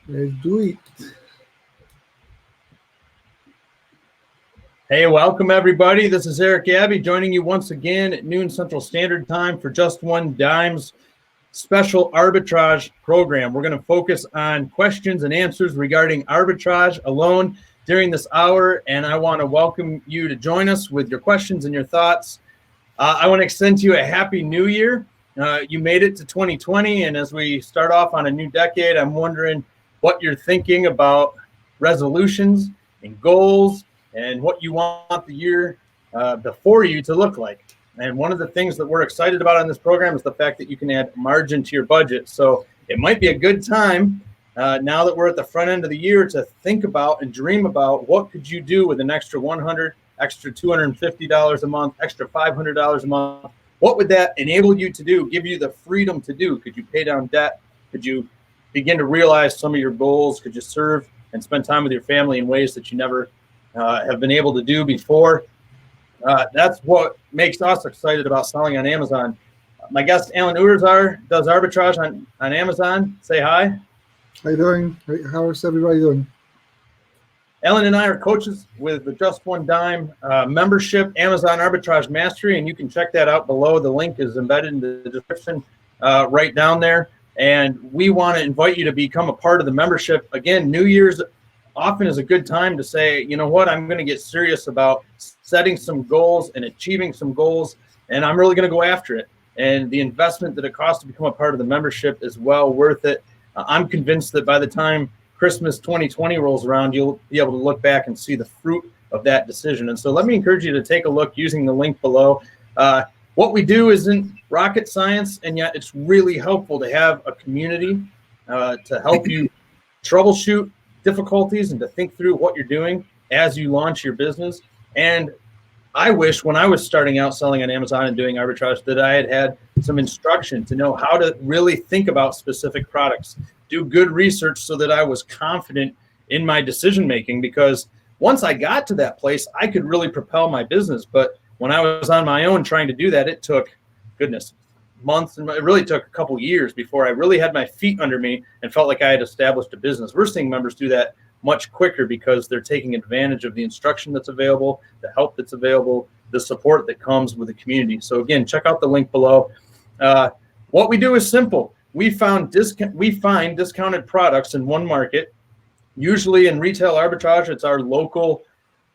Let's do it. Hey, welcome everybody. This is Eric Abbey joining you once again at noon Central Standard Time for Just One Dime's special arbitrage program. We're going to focus on questions and answers regarding arbitrage alone during this hour, and I want to welcome you to join us with your questions and your thoughts. I want to extend to you a happy new year. You made it to 2020, and as we start off on a new decade, I'm wondering what you're thinking about resolutions and goals and what you want the year before you to look like. And one of the things that we're excited about on this program is the fact that you can add margin to your budget. So it might be a good time now that we're at the front end of the year to think about and dream about what could you do with an extra $100, extra $250 a month, extra $500 a month. What would that enable you to do, give you the freedom to do? Could you pay down debt? Could you begin to realize some of your goals? Could you serve and spend time with your family in ways that you never have been able to do before? That's what makes us excited about selling on Amazon. My guest, Allan Urizar, does arbitrage on Amazon. Say hi. How you doing? How's everybody doing? Allan and I are coaches with the Just One Dime membership, Amazon Arbitrage Mastery, and you can check that out below. The link is embedded in the description right down there. And we want to invite you to become a part of the membership. Again, New Year's often is a good time to say, you know what, I'm going to get serious about setting some goals and achieving some goals, and I'm really going to go after it. And the investment that it costs to become a part of the membership is well worth it. I'm convinced that by the time Christmas 2020 rolls around, you'll be able to look back and see the fruit of that decision. And so let me encourage you to take a look using the link below. What we do isn't rocket science, and yet it's really helpful to have a community to help you troubleshoot difficulties and to think through what you're doing as you launch your business. And I wish when I was starting out selling on Amazon and doing arbitrage that I had some instruction to know how to really think about specific products, do good research so that I was confident in my decision making, because once I got to that place, I could really propel my business. But when I was on my own trying to do that, it took, goodness, months, and it really took a couple years before I really had my feet under me and felt like I had established a business. We're seeing members do that much quicker because they're taking advantage of the instruction that's available, the help that's available, the support that comes with the community. So again, check out the link below. What we do is simple. We find discounted products in one market. Usually in retail arbitrage, it's our local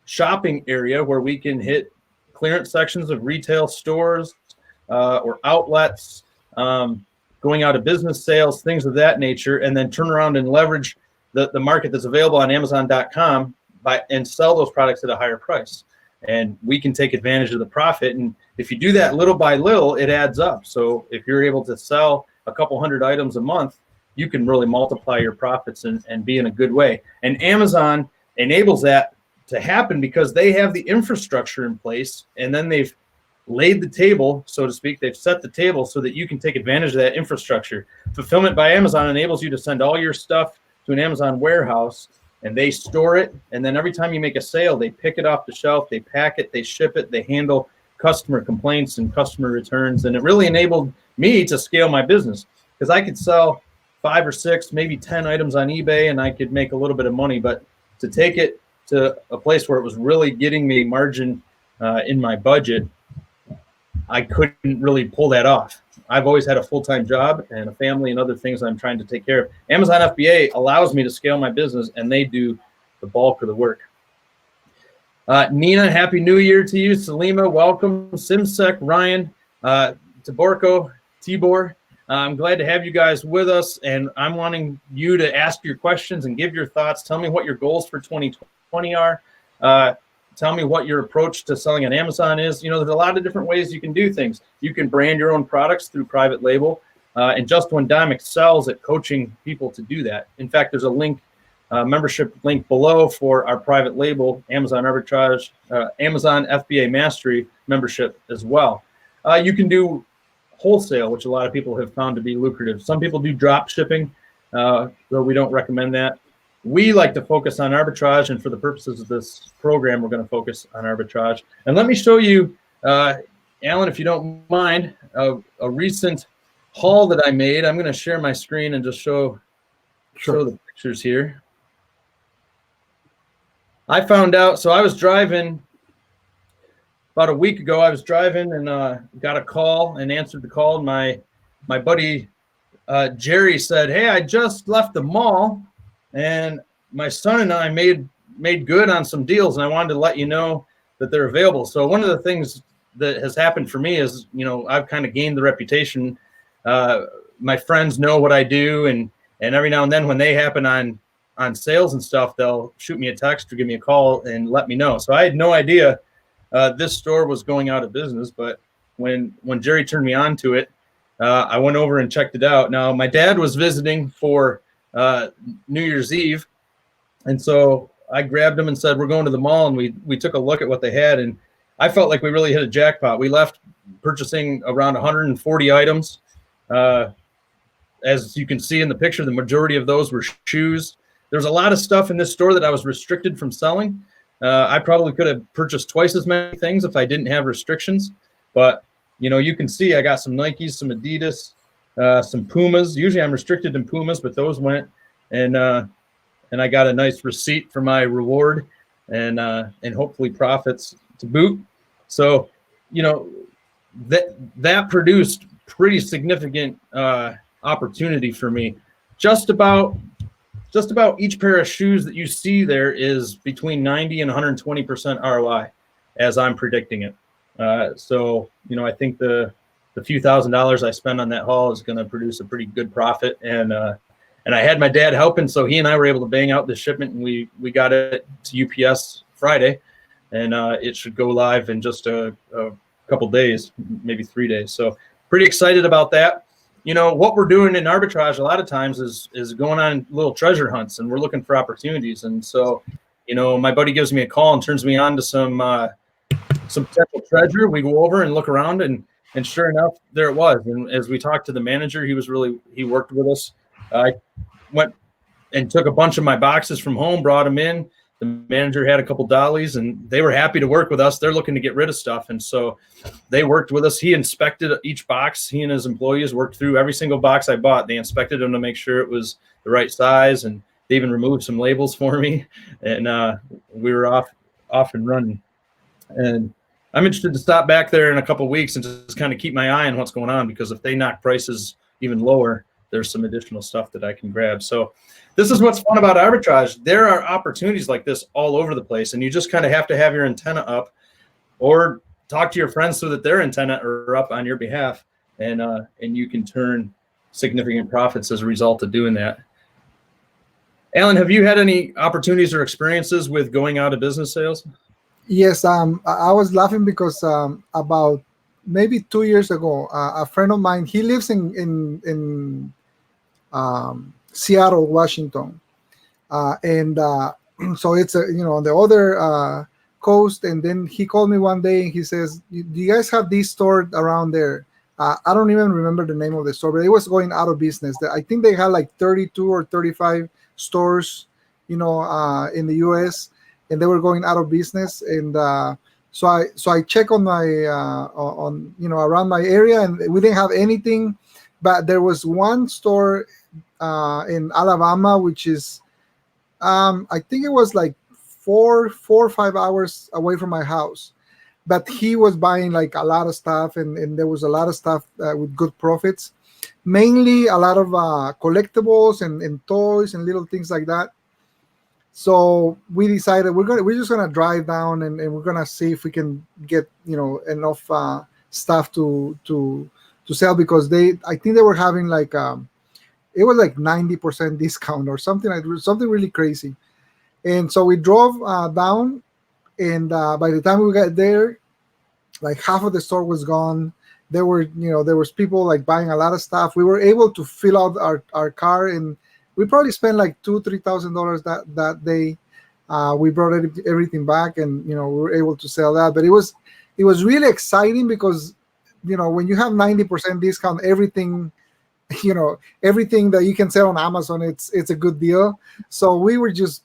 shopping area where we can hit clearance sections of retail stores, or outlets, going out of business sales, things of that nature, and then turn around and leverage the market that's available on Amazon.com and sell those products at a higher price. And we can take advantage of the profit. And if you do that little by little, it adds up. So if you're able to sell a couple hundred items a month, you can really multiply your profits and be in a good way. And Amazon enables that to happen because they have the infrastructure in place, and then they've laid the table, so to speak. They've set the table so that you can take advantage of that infrastructure. Fulfillment by Amazon enables you to send all your stuff to an Amazon warehouse, and they store it. And then every time you make a sale, they pick it off the shelf, they pack it, they ship it, they handle customer complaints and customer returns. And it really enabled me to scale my business because I could sell 5 or 6, maybe 10 items on eBay, and I could make a little bit of money. But to take it to a place where it was really getting me margin in my budget, I couldn't really pull that off. I've always had a full-time job and a family and other things I'm trying to take care of. Amazon FBA allows me to scale my business, and they do the bulk of the work. Nina, Happy New Year to you. Salima, welcome. Simsek, Ryan, Taborko, Tibor, I'm glad to have you guys with us, and I'm wanting you to ask your questions and give your thoughts. Tell me what your goals for 2020 are. Tell me what your approach to selling on Amazon is. You know, there's a lot of different ways you can do things. You can brand your own products through private label, and Just One Dime excels at coaching people to do that. In fact, there's a link, membership link below for our private label, Amazon Arbitrage, Amazon FBA Mastery membership as well. You can do wholesale, which a lot of people have found to be lucrative. Some people do drop shipping, though we don't recommend that. We like to focus on arbitrage, and for the purposes of this program, we're going to focus on arbitrage. And let me show you, Allan, if you don't mind, a recent haul that I made. I'm going to share my screen and just show show the pictures here. I found out, so I was driving about a week ago. I was driving and got a call and answered the call. And my buddy Jerry said, "Hey, I just left the mall, and my son and I made good on some deals, and I wanted to let you know that they're available." So one of the things that has happened for me is, I've kind of gained the reputation. My friends know what I do, and every now and then when they happen on sales and stuff, they'll shoot me a text or give me a call and let me know. So I had no idea this store was going out of business, but when Jerry turned me on to it, I went over and checked it out. Now, my dad was visiting for New Year's Eve, and so I grabbed him and said, "We're going to the mall," and we took a look at what they had, and I felt like we really hit a jackpot. We left purchasing around 140 items. As you can see in the picture, the majority of those were shoes. There's a lot of stuff in this store that I was restricted from selling. I probably could have purchased twice as many things if I didn't have restrictions. But, you can see I got some Nikes, some Adidas, some Pumas. Usually I'm restricted in Pumas, but those went. And I got a nice receipt for my reward and hopefully profits to boot. So, that produced pretty significant opportunity for me. Just about each pair of shoes that you see there is between 90 and 120% ROI, as I'm predicting it. So, I think the few $1,000s I spend on that haul is going to produce a pretty good profit. And I had my dad helping, so he and I were able to bang out the shipment, and we got it to UPS Friday, and it should go live in just a couple days, maybe 3 days. So pretty excited about that. What we're doing in arbitrage a lot of times is going on little treasure hunts, and we're looking for opportunities. And so, my buddy gives me a call and turns me on to some potential treasure. We go over and look around, and sure enough, there it was. And as we talked to the manager, he worked with us. I went and took a bunch of my boxes from home, brought them in. The manager had a couple dollies, and they were happy to work with us. They're looking to get rid of stuff. And so they worked with us. He inspected each box. He and his employees worked through every single box I bought. They inspected them to make sure it was the right size. And they even removed some labels for me. And we were off and running. And I'm interested to stop back there in a couple of weeks and just kind of keep my eye on what's going on, because if they knock prices even lower, there's some additional stuff that I can grab. So this is what's fun about arbitrage. There are opportunities like this all over the place, and you just kind of have to have your antenna up or talk to your friends so that their antenna are up on your behalf, and you can turn significant profits as a result of doing that. Allan, have you had any opportunities or experiences with going out of business sales? Yes, I was laughing because about maybe 2 years ago, a friend of mine, he lives in Seattle, Washington, and so it's on the other coast. And then he called me one day and he says, "Do you guys have this store around there?" I don't even remember the name of the store, but it was going out of business. I think they had like 32 or 35 stores, in the U.S., and they were going out of business. And so I check on my around my area, and we didn't have anything, but there was one store in Alabama, which is I think it was like four or 5 hours away from my house. But he was buying like a lot of stuff, and there was a lot of stuff with good profits, mainly a lot of collectibles and toys and little things like that. So we decided we're just gonna drive down and we're gonna see if we can get enough stuff to sell, because I think they were having like it was like 90% discount or something really crazy. And so we drove down, and by the time we got there, like half of the store was gone. There was people like buying a lot of stuff. We were able to fill out our car, and we probably spent like $2,000-3,000 that day. We brought everything back, and we were able to sell that. But it was really exciting because when you have 90% discount, everything that you can sell on Amazon, it's a good deal. So we were just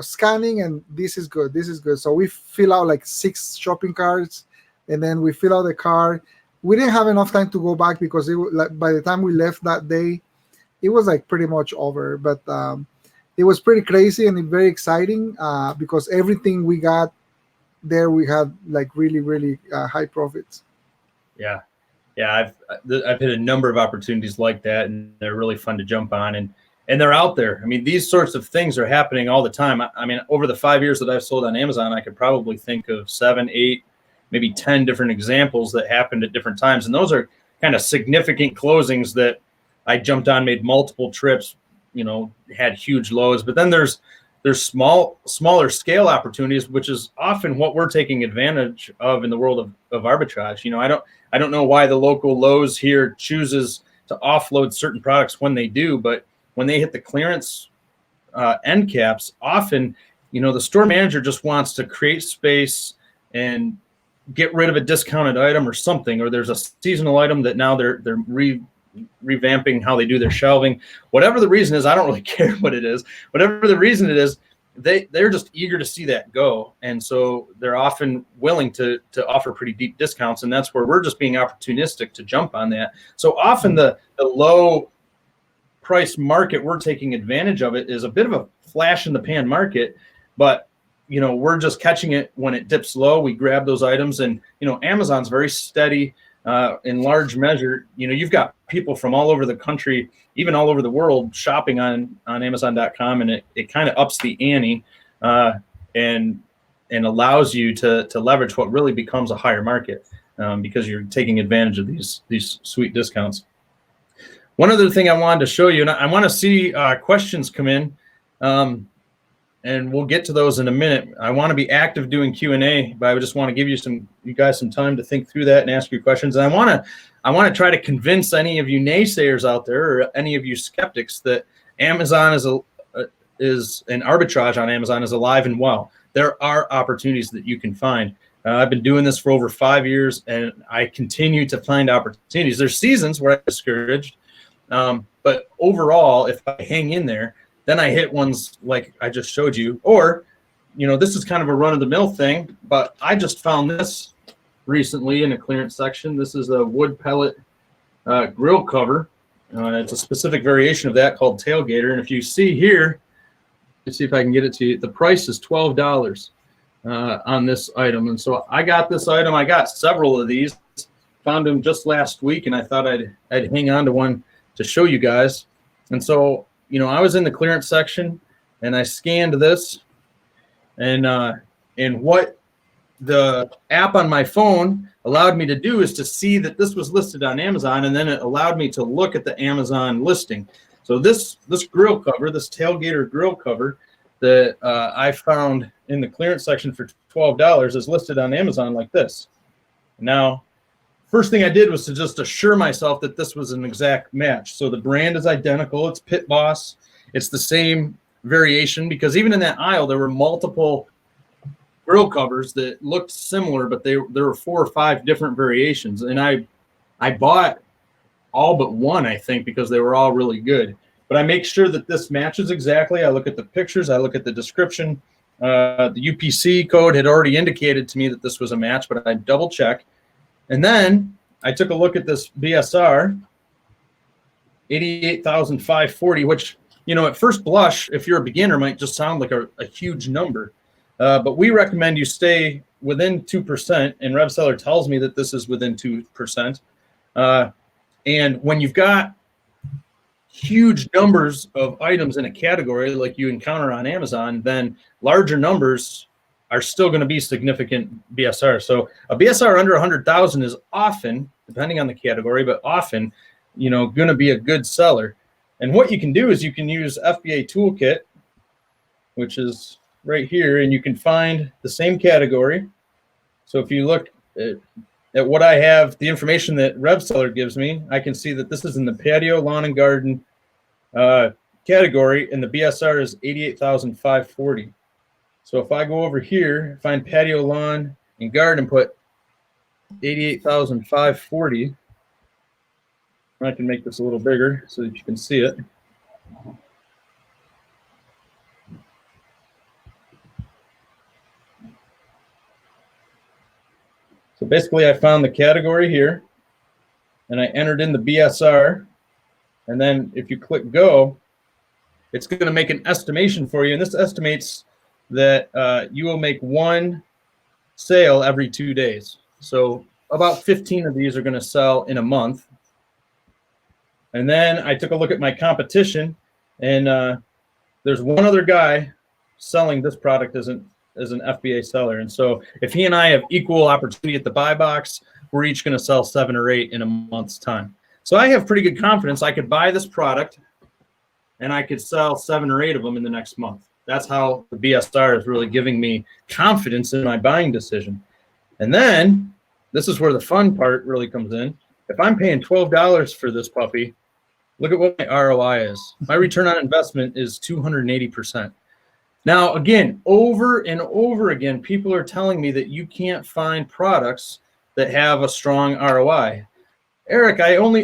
scanning, and this is good. So we fill out like 6 shopping carts, and then we fill out the car. We didn't have enough time to go back because by the time we left that day, it was like pretty much over. But it was pretty crazy and very exciting because everything we got there, we had like really, really high profits. Yeah. Yeah, I've hit a number of opportunities like that, and they're really fun to jump on, and they're out there. I mean, these sorts of things are happening all the time. I mean, over the 5 years that I've sold on Amazon, I could probably think of 7, 8, maybe 10 different examples that happened at different times, and those are kind of significant closings that I jumped on, made multiple trips, had huge lows. But then there's smaller scale opportunities, which is often what we're taking advantage of in the world of arbitrage. I don't know why the local Lowe's here chooses to offload certain products when they do, but when they hit the clearance end caps, often, the store manager just wants to create space and get rid of a discounted item or something, or there's a seasonal item that now they're revamping how they do their shelving. Whatever the reason is, I don't really care what it is. Whatever the reason it is, they're just eager to see that go, and so they're often willing to offer pretty deep discounts, and that's where we're just being opportunistic to jump on that. So often the low price market, we're taking advantage of it, is a bit of a flash in the pan market, but we're just catching it when it dips low. We grab those items, and Amazon's very steady. In large measure, you've got people from all over the country, even all over the world, shopping on Amazon.com, and it kind of ups the ante and allows you to leverage what really becomes a higher market because you're taking advantage of these sweet discounts. One other thing I wanted to show you, and I want to see questions come in, and we'll get to those in a minute. I want to be active doing Q&A, but I just want to give you guys some time to think through that and ask your questions. And I want to try to convince any of you naysayers out there, or any of you skeptics, that Amazon is an arbitrage on Amazon is alive and well. There are opportunities that you can find. I've been doing this for over 5 years, and I continue to find opportunities. There's seasons where I'm discouraged, but overall, if I hang in there, then I hit ones like I just showed you. Or, this is kind of a run-of-the-mill thing, but I just found this recently in a clearance section. This is a wood pellet grill cover. It's a specific variation of that called Tailgater. And if you see here, let's see if I can get it to you. The price is $12 on this item. And so I got this item. I got several of these. Found them just last week, and I thought I'd hang on to one to show you guys. And so, I was in the clearance section, and I scanned this, and what the app on my phone allowed me to do is to see that this was listed on Amazon, and then it allowed me to look at the Amazon listing. So this grill cover, this Tailgater grill cover that I found in the clearance section for $12 is listed on Amazon like this. Now, first thing I did was to just assure myself that this was an exact match. So the brand is identical. It's Pit Boss. It's the same variation, because even in that aisle, there were multiple grill covers that looked similar, but there were 4 or 5 different variations. And I bought all but one, I think, because they were all really good. But I make sure that this matches exactly. I look at the pictures. I look at the description. The UPC code had already indicated to me that this was a match, but I double check. And then I took a look at this BSR, 88,540, which, at first blush, if you're a beginner, might just sound like a huge number. But we recommend you stay within 2%, and RevSeller tells me that this is within 2%. And when you've got huge numbers of items in a category like you encounter on Amazon, then larger numbers are still going to be significant BSR. So a BSR under 100,000 is often, depending on the category, but often, going to be a good seller. And what you can do is you can use Fba Toolkit, which is right here, and you can find the same category. So if you look at what I have, the information that RevSeller gives me, I can see that this is in the patio, lawn, and garden category, and the BSR is 88,540. So if I go over here, find patio, lawn, and garden, and put 88,540, I can make this a little bigger so that you can see it. So basically, I found the category here, and I entered in the BSR, And then if you click go, it's going to make an estimation for you. And this estimates that you will make one sale every 2 days. So about 15 of these are going to sell in a month. And then I took a look at my competition, and there's one other guy selling this product as an FBA seller. And so if he and I have equal opportunity at the buy box, we're each going to sell 7 or 8 in a month's time. So I have pretty good confidence I could buy this product and I could sell 7 or 8 of them in the next month. That's how the BSR is really giving me confidence in my buying decision. And then this is where the fun part really comes in. If I'm paying $12 for this puppy, look at what my ROI is. My return on investment is 280%. Now, again, over and over again, people are telling me that you can't find products that have a strong ROI. Eric,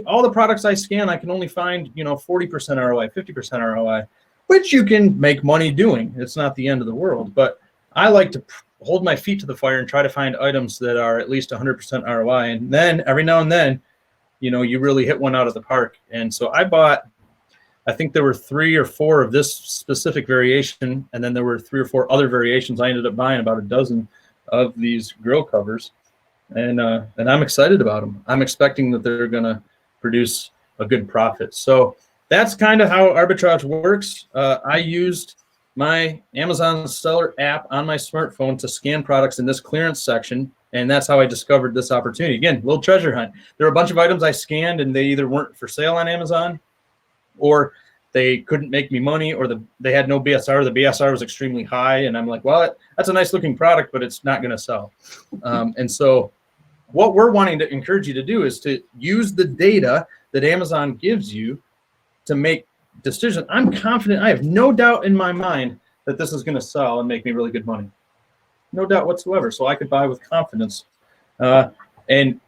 all the products I scan, I can only find, 40% ROI, 50% ROI, which you can make money doing. It's not the end of the world, but I like to hold my feet to the fire and try to find items that are at least 100% ROI. And then every now and then, you really hit one out of the park. And so I think there were 3 or 4 of this specific variation, and then there were 3 or 4 other variations. I ended up buying about a dozen of these grill covers, and I'm excited about them. I'm expecting that they're going to produce a good profit. So that's kind of how Arbitrage works. I used my Amazon seller app on my smartphone to scan products in this clearance section, and that's how I discovered this opportunity. Again, little treasure hunt. There were a bunch of items I scanned, and they either weren't for sale on Amazon, or they couldn't make me money, or they had no BSR. The BSR was extremely high, and I'm like, well, that's a nice looking product, but it's not going to sell. And so what we're wanting to encourage you to do is to use the data that Amazon gives you to make decisions. I'm confident, I have no doubt in my mind that this is going to sell and make me really good money. No doubt whatsoever. So I could buy with confidence. And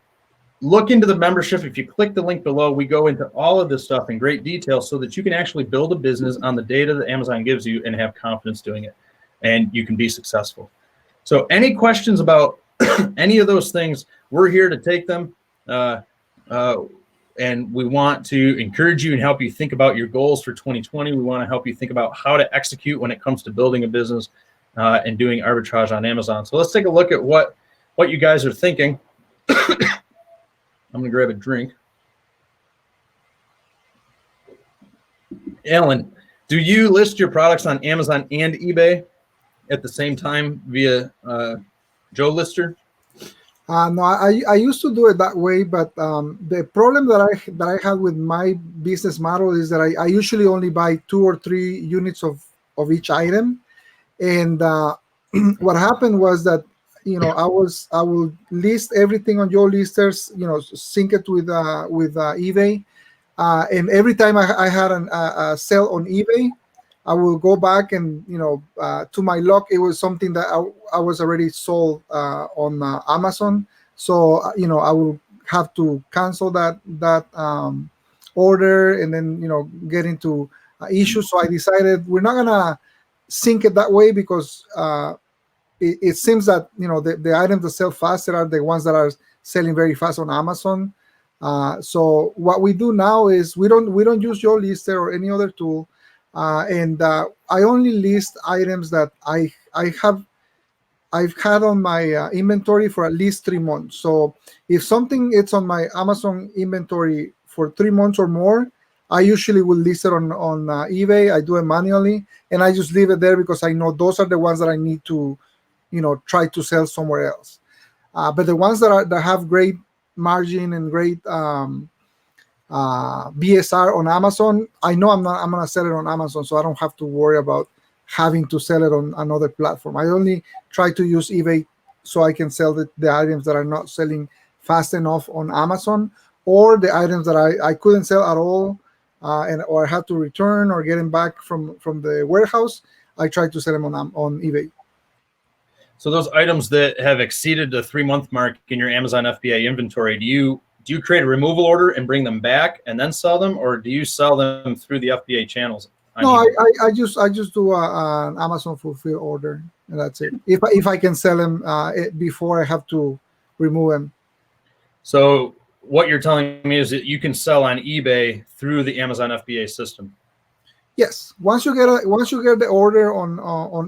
look into the membership. If you click the link below, we go into all of this stuff in great detail so that you can actually build a business on the data that Amazon gives you and have confidence doing it. And you can be successful. So any questions about any of those things, we're here to take them. And we want to encourage you and help you think about your goals for 2020. We want to help you think about how to execute when it comes to building a business and doing arbitrage on Amazon. So let's take a look at what you guys are thinking. I'm going to grab a drink. Allan, do you list your products on Amazon and eBay at the same time via Joe Lister? No, I used to do it that way, but the problem that I had with my business model is that I usually only buy 2 or 3 units of each item, and what happened was that I will list everything on Joe Listers, sync it with eBay, and every time I had a sale on eBay, I will go back and to my luck, it was something that I was already sold on Amazon, so I will have to cancel that order and then get into issues. So I decided we're not gonna sync it that way because it seems that the items that sell faster are the ones that are selling very fast on Amazon. So what we do now is we don't use Joe Lister or any other tool. And I only list items that I've had on my inventory for at least 3 months. So if something is on my Amazon inventory for 3 months or more, I usually will list it on eBay. I do it manually, and I just leave it there because I know those are the ones that I need to, try to sell somewhere else. But the ones that have great margin and great BSR on Amazon, I know I'm gonna sell it on Amazon, so I don't have to worry about having to sell it on another platform. I only try to use eBay so I can sell the items that are not selling fast enough on Amazon, or the items that I couldn't sell at all, or I had to return or get them back from the warehouse. I try to sell them on eBay. So those items that have exceeded the 3-month mark in your Amazon FBA inventory, do you create a removal order and bring them back and then sell them, or do you sell them through the FBA channels? No, I just do an Amazon fulfill order, and that's it. If I can sell them before I have to remove them. So what you're telling me is that you can sell on eBay through the Amazon FBA system. Yes, once you get the order on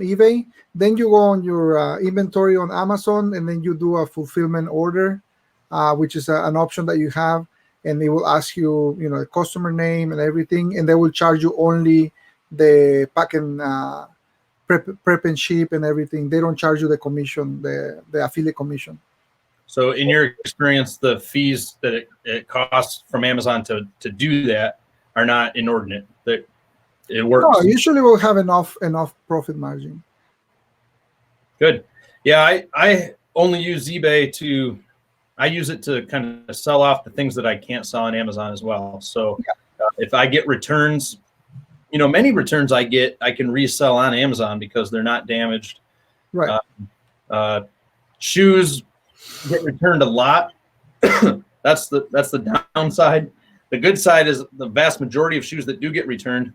eBay, then you go on your inventory on Amazon, and then you do a fulfillment order, which is an option that you have, and it will ask you, the customer name and everything, and they will charge you only the pack and prep and ship and everything. They don't charge you the commission, the affiliate commission. So in your experience, the fees that it costs from Amazon to do that are not inordinate. That it works. No, usually we'll have enough profit margin. Good. Yeah, I only use eBay I use it to kind of sell off the things that I can't sell on Amazon as well. So if I get returns, many returns I can resell on Amazon because they're not damaged. Right. Shoes get returned a lot. That's the downside. The good side is the vast majority of shoes that do get returned,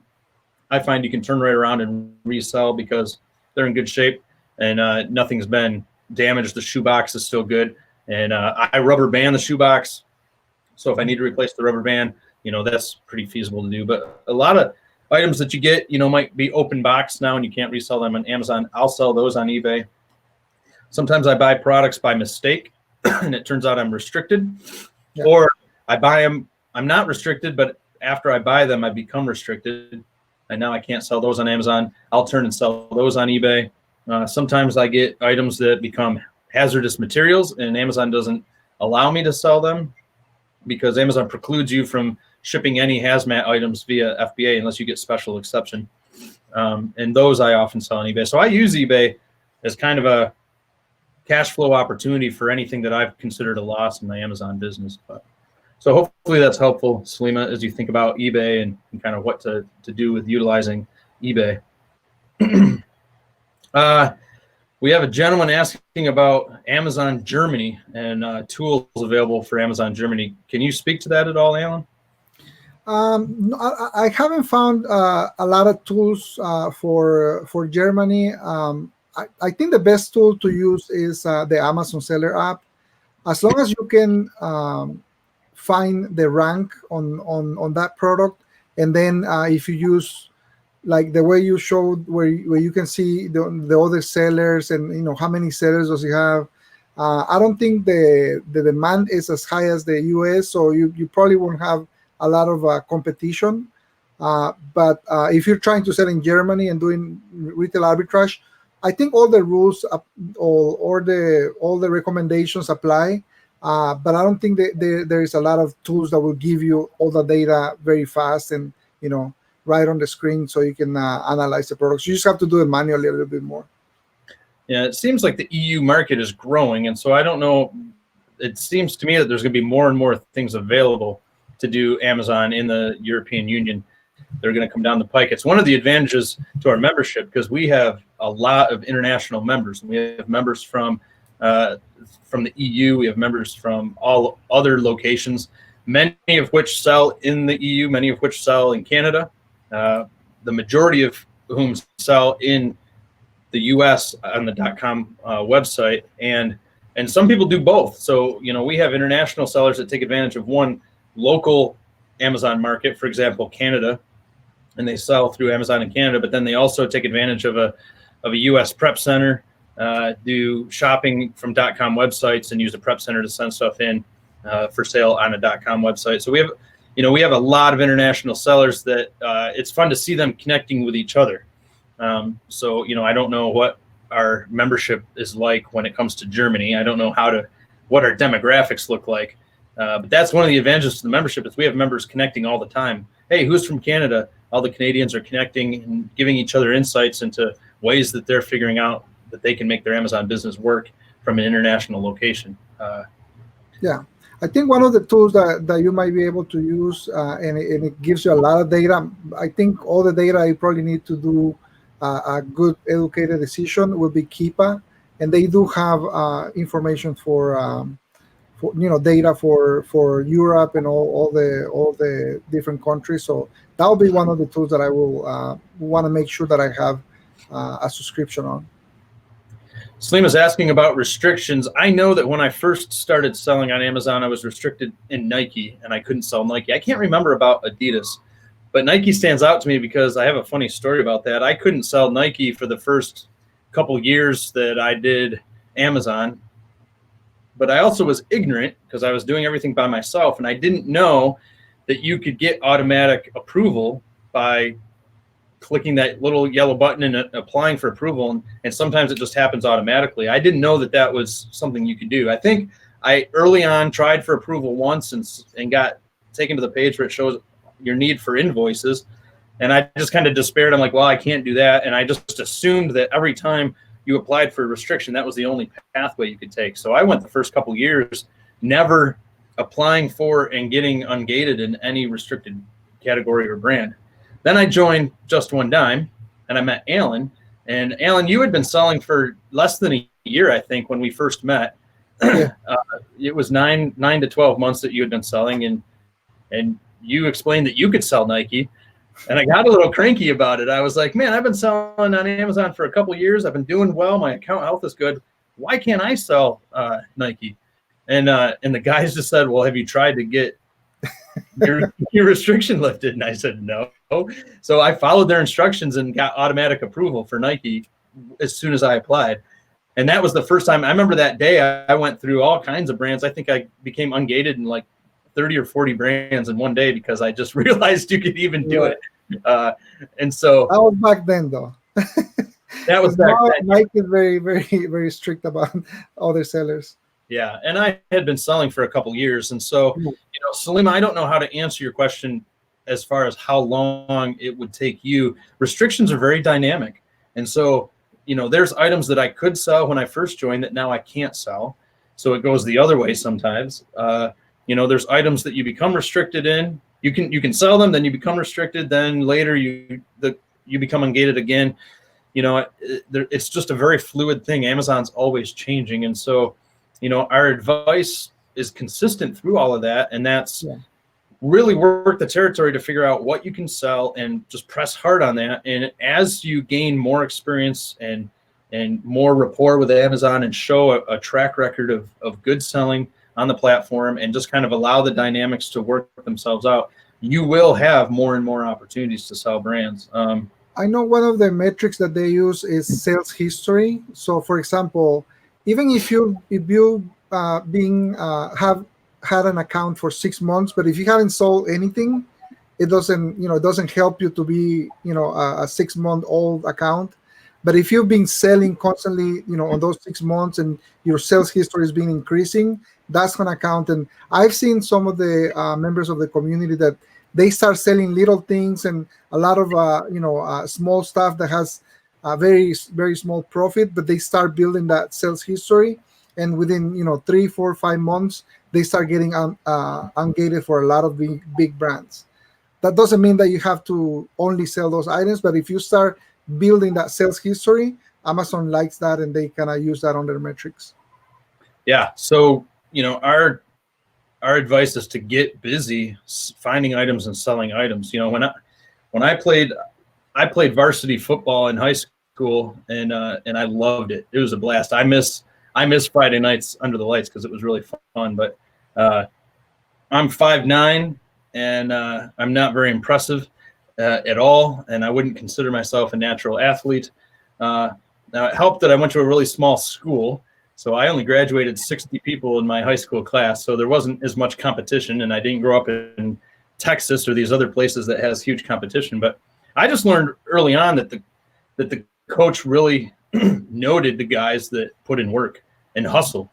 I find you can turn right around and resell because they're in good shape and nothing's been damaged. The shoebox is still good. And I rubber band the shoebox. So if I need to replace the rubber band, that's pretty feasible to do. But a lot of items that you get, might be open box now and you can't resell them on Amazon. I'll sell those on eBay. Sometimes I buy products by mistake and it turns out I'm restricted. Yeah. Or I buy them, I'm not restricted, but after I buy them, I become restricted. And now I can't sell those on Amazon. I'll turn and sell those on eBay. Sometimes I get items that become hazardous materials and Amazon doesn't allow me to sell them because Amazon precludes you from shipping any hazmat items via FBA unless you get special exception. And those I often sell on eBay. So I use eBay as kind of a cash flow opportunity for anything that I've considered a loss in my Amazon business. So hopefully that's helpful, Salima, as you think about eBay and kind of what to do with utilizing eBay. We have a gentleman asking about Amazon Germany and tools available for Amazon Germany. Can you speak to that at all, Allan? No, I haven't found a lot of tools for Germany. I think the best tool to use is the Amazon Seller app. As long as you can find the rank on that product, and then if you use like the way you showed where you can see the other sellers and how many sellers does he have. I don't think the demand is as high as the US, so you probably won't have a lot of competition. But if you're trying to sell in Germany and doing retail arbitrage, I think all the rules all the recommendations apply. But I don't think there is a lot of tools that will give you all the data very fast and right on the screen so you can analyze the products. You just have to do it manually a little bit more. Yeah, it seems like the EU market is growing, and so I don't know. It seems to me that there's going to be more and more things available to do Amazon in the European Union. They're going to come down the pike. It's one of the advantages to our membership because we have a lot of international members. We have members from the EU. We have members from all other locations, many of which sell in the EU, many of which sell in Canada. The majority of whom sell in the U.S. on the .com website, and some people do both. So we have international sellers that take advantage of one local Amazon market, for example, Canada, and they sell through Amazon in Canada. But then they also take advantage of a U.S. prep center, do shopping from .com websites, and use a prep center to send stuff in for sale on a .com website. So we have a lot of international sellers that it's fun to see them connecting with each other. So I don't know what our membership is like when it comes to Germany. I don't know what our demographics look like. But that's one of the advantages to the membership is we have members connecting all the time. Hey, who's from Canada? All the Canadians are connecting and giving each other insights into ways that they're figuring out that they can make their Amazon business work from an international location. Yeah. I think one of the tools that you might be able to use, and it gives you a lot of data. I think all the data you probably need to do a good educated decision will be Keepa, and they do have information for data for Europe and all the different countries. So that will be one of the tools that I will want to make sure that I have a subscription on. Slim is asking about restrictions. I know that when I first started selling on Amazon, I was restricted in Nike, and I couldn't sell Nike. I can't remember about Adidas, but Nike stands out to me because I have a funny story about that. I couldn't sell Nike for the first couple years that I did Amazon, but I also was ignorant because I was doing everything by myself, and I didn't know that you could get automatic approval by clicking that little yellow button and applying for approval. And sometimes it just happens automatically. I didn't know that that was something you could do. I think I early on tried for approval once and got taken to the page where it shows your need for invoices. And I just kind of despaired. I'm like, well, I can't do that. And I just assumed that every time you applied for a restriction, that was the only pathway you could take. So I went the first couple years never applying for and getting ungated in any restricted category or brand. Then I joined Just One Dime, and I met Allan. And Allan, you had been selling for less than a year, I think, when we first met. It was 9 to 12 months that you had been selling, and you explained that you could sell Nike. And I got a little cranky about it. I was like, man, I've been selling on Amazon for a couple of years. I've been doing well. My account health is good. Why can't I sell Nike? And the guys just said, well, have you tried to get your restriction lifted? And I said, no. So I followed their instructions and got automatic approval for Nike as soon as I applied. And that was the first time. I remember that day I went through all kinds of brands. I think I became ungated in like 30 or 40 brands in one day because I just realized you could even do it. And so that was back then, though. That was back then. Nike is very, very, very strict about other sellers. Yeah, and I had been selling for a couple years, and so Salima, I don't know how to answer your question as far as how long it would take you. Restrictions are very dynamic, and so there's items that I could sell when I first joined that now I can't sell. So it goes the other way sometimes. There's items that you become restricted in. You can sell them, then you become restricted, then later you become ungated again. It's just a very fluid thing. Amazon's always changing, and so our advice is consistent through all of that, and that's really work the territory to figure out what you can sell and just press hard on that. And as you gain more experience and more rapport with Amazon and show a track record of good selling on the platform and just kind of allow the dynamics to work themselves out, you will have more and more opportunities to sell brands. I know one of the metrics that they use is sales history. So, for example, even if you have had an account for 6 months, but if you haven't sold anything, it doesn't help you to be a 6-month-old account. But if you've been selling constantly, on those 6 months and your sales history has been increasing, that's going to count. And I've seen some of the members of the community that they start selling little things and a lot of small stuff that has a very, very small profit, but they start building that sales history, and within 3, 4, 5 months they start getting ungated for a lot of big brands. That doesn't mean that you have to only sell those items, but if you start building that sales history, Amazon likes that and they kind of use that on their metrics. Yeah. So our advice is to get busy finding items and selling items. When I played varsity football in high school, and I loved it. It was a blast. I miss Friday nights under the lights because it was really fun. But I'm 5'9", and I'm not very impressive at all, and I wouldn't consider myself a natural athlete. Now it helped that I went to a really small school, so I only graduated 60 people in my high school class, so there wasn't as much competition, and I didn't grow up in Texas or these other places that has huge competition. But I just learned early on that the coach really noted the guys that put in work and hustle.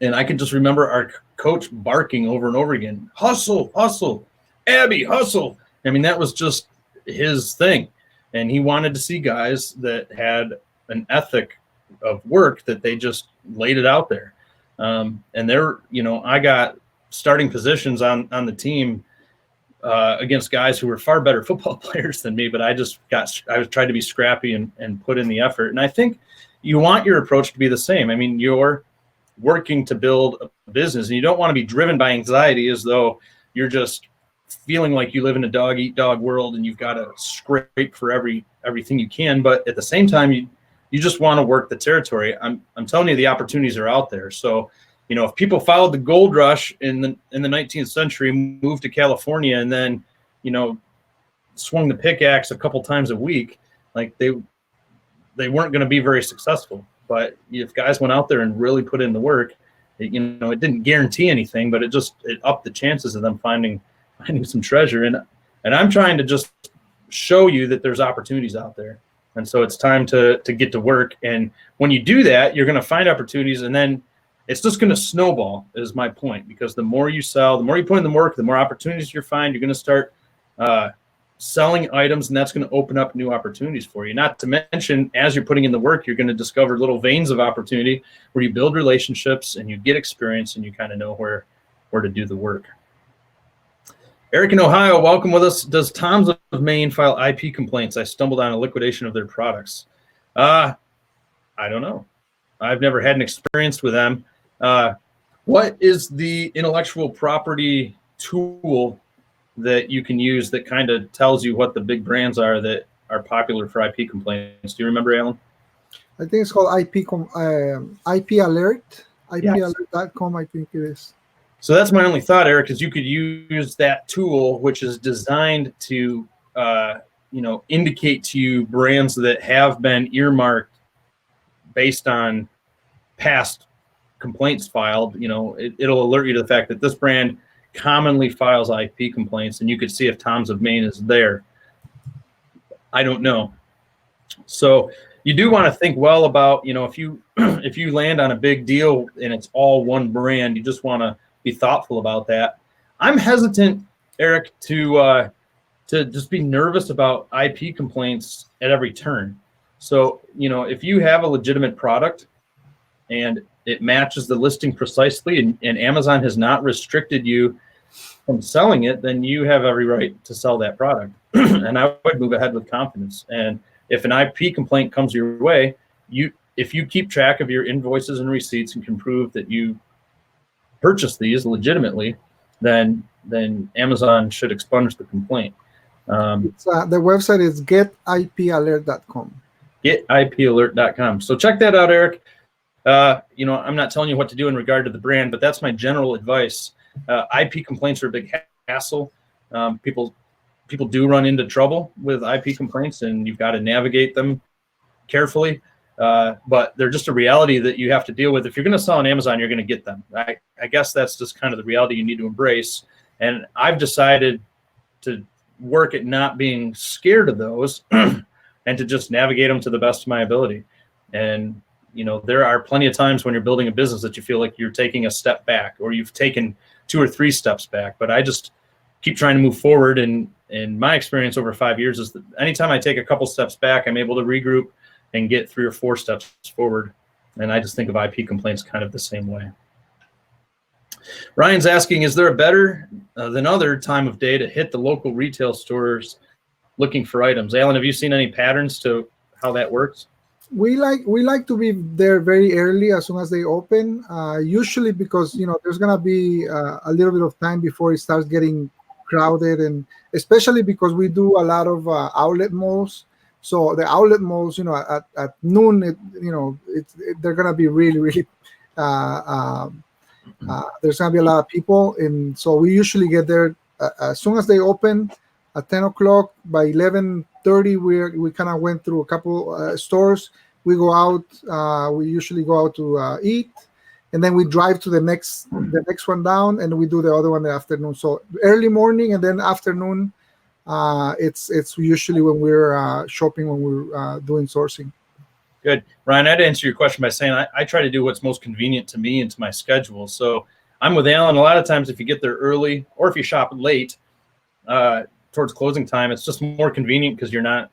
And I can just remember our coach barking over and over again, hustle, hustle, Abbey, hustle. I mean, that was just his thing. And he wanted to see guys that had an ethic of work, that they just laid it out there. And I got starting positions on the team against guys who were far better football players than me, but I was trying to be scrappy and put in the effort. And I think you want your approach to be the same. I mean, you're working to build a business, and you don't want to be driven by anxiety as though you're just feeling like you live in a dog-eat-dog world and you've got to scrape for everything you can. But at the same time, you You just want to work the territory. I'm telling you, the opportunities are out there. So, if people followed the gold rush in the 19th century, moved to California, and then, swung the pickaxe a couple times a week, like they weren't going to be very successful. But if guys went out there and really put in the work, it didn't guarantee anything, but it upped the chances of them finding some treasure. And I'm trying to just show you that there's opportunities out there. And so it's time to get to work. And when you do that, you're going to find opportunities, and then it's just going to snowball, is my point, because the more you sell, the more you put in the work, the more opportunities you find. You're going to start selling items, and that's going to open up new opportunities for you. Not to mention, as you're putting in the work, you're going to discover little veins of opportunity where you build relationships and you get experience and you kind of know where to do the work. Eric in Ohio, welcome with us. Does Tom's of Maine file IP complaints? I stumbled on a liquidation of their products. I don't know. I've never had an experience with them. What is the intellectual property tool that you can use that kind of tells you what the big brands are that are popular for IP complaints? Do you remember, Alan? I think it's called IP Alert, ipalert.com, I think it is. So that's my only thought, Eric, is you could use that tool, which is designed to, indicate to you brands that have been earmarked based on past complaints filed. It'll alert you to the fact that this brand commonly files IP complaints, and you could see if Tom's of Maine is there. I don't know. So you do want to think well about, if you land on a big deal and it's all one brand, you just want to be thoughtful about that. I'm hesitant, Eric, to just be nervous about IP complaints at every turn. So, if you have a legitimate product and it matches the listing precisely, and Amazon has not restricted you from selling it, then you have every right to sell that product. And I would move ahead with confidence. And if an IP complaint comes your way, if you keep track of your invoices and receipts and can prove that you purchased these legitimately, then Amazon should expunge the complaint. The website is getipalert.com. Getipalert.com. So check that out, Eric. I'm not telling you what to do in regard to the brand, but that's my general advice. IP complaints are a big hassle. People do run into trouble with IP complaints, and you've got to navigate them carefully. But they're just a reality that you have to deal with. If you're going to sell on Amazon, you're going to get them. I guess that's just kind of the reality you need to embrace. And I've decided to work at not being scared of those and to just navigate them to the best of my ability. And there are plenty of times when you're building a business that you feel like you're taking a step back, or you've taken 2 or 3 steps back. But I just keep trying to move forward. And my experience over 5 years is that anytime I take a couple steps back, I'm able to regroup and get 3 or 4 steps forward. And I just think of IP complaints kind of the same way. Ryan's asking, is there a better than other time of day to hit the local retail stores looking for items? Alan, have you seen any patterns to how that works? We like to be there very early, as soon as they open. Usually because there's gonna be a little bit of time before it starts getting crowded, and especially because we do a lot of outlet malls. So the outlet malls, at noon, they're gonna be really there's gonna be a lot of people, and so we usually get there as soon as they open at 10 o'clock. By 11:30, we kind of went through a couple stores. We go out. We usually go out to eat, and then we drive to the next one down, and we do the other one in the afternoon. So early morning and then afternoon, it's usually when we're shopping, when we're doing sourcing. Good. Ryan, I'd answer your question by saying I try to do what's most convenient to me and to my schedule. So I'm with Alan. A lot of times if you get there early, or if you shop late towards closing time, it's just more convenient because you're not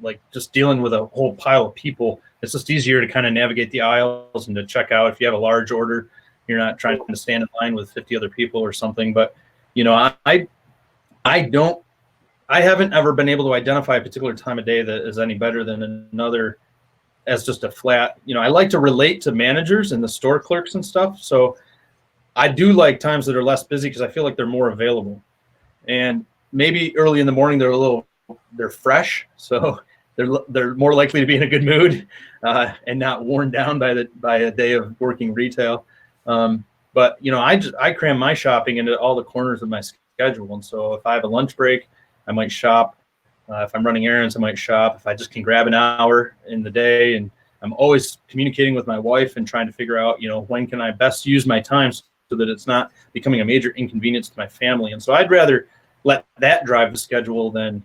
like just dealing with a whole pile of people. It's just easier to kind of navigate the aisles and to check out. If you have a large order, you're not trying to stand in line with 50 other people or something. But, I haven't ever been able to identify a particular time of day that is any better than another as just a flat, I like to relate to managers and the store clerks and stuff. So I do like times that are less busy because I feel like they're more available. And maybe early in the morning, they're fresh. So they're more likely to be in a good mood and not worn down by a day of working retail. But I cram my shopping into all the corners of my schedule, and so if I have a lunch break, I might shop. If I'm running errands, I might shop. If I just can grab an hour in the day, and I'm always communicating with my wife and trying to figure out, when can I best use my time so that it's not becoming a major inconvenience to my family. And so I'd rather let that drive the schedule than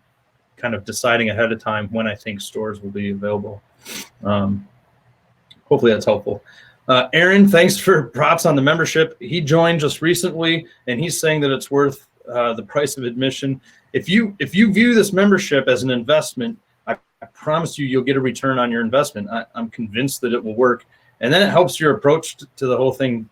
kind of deciding ahead of time when I think stores will be available. Hopefully that's helpful. Aaron, thanks for props on the membership. He joined just recently, and he's saying that it's worth the price of admission. If you view this membership as an investment, I promise you'll get a return on your investment. I'm convinced that it will work. And then it helps your approach to the whole thing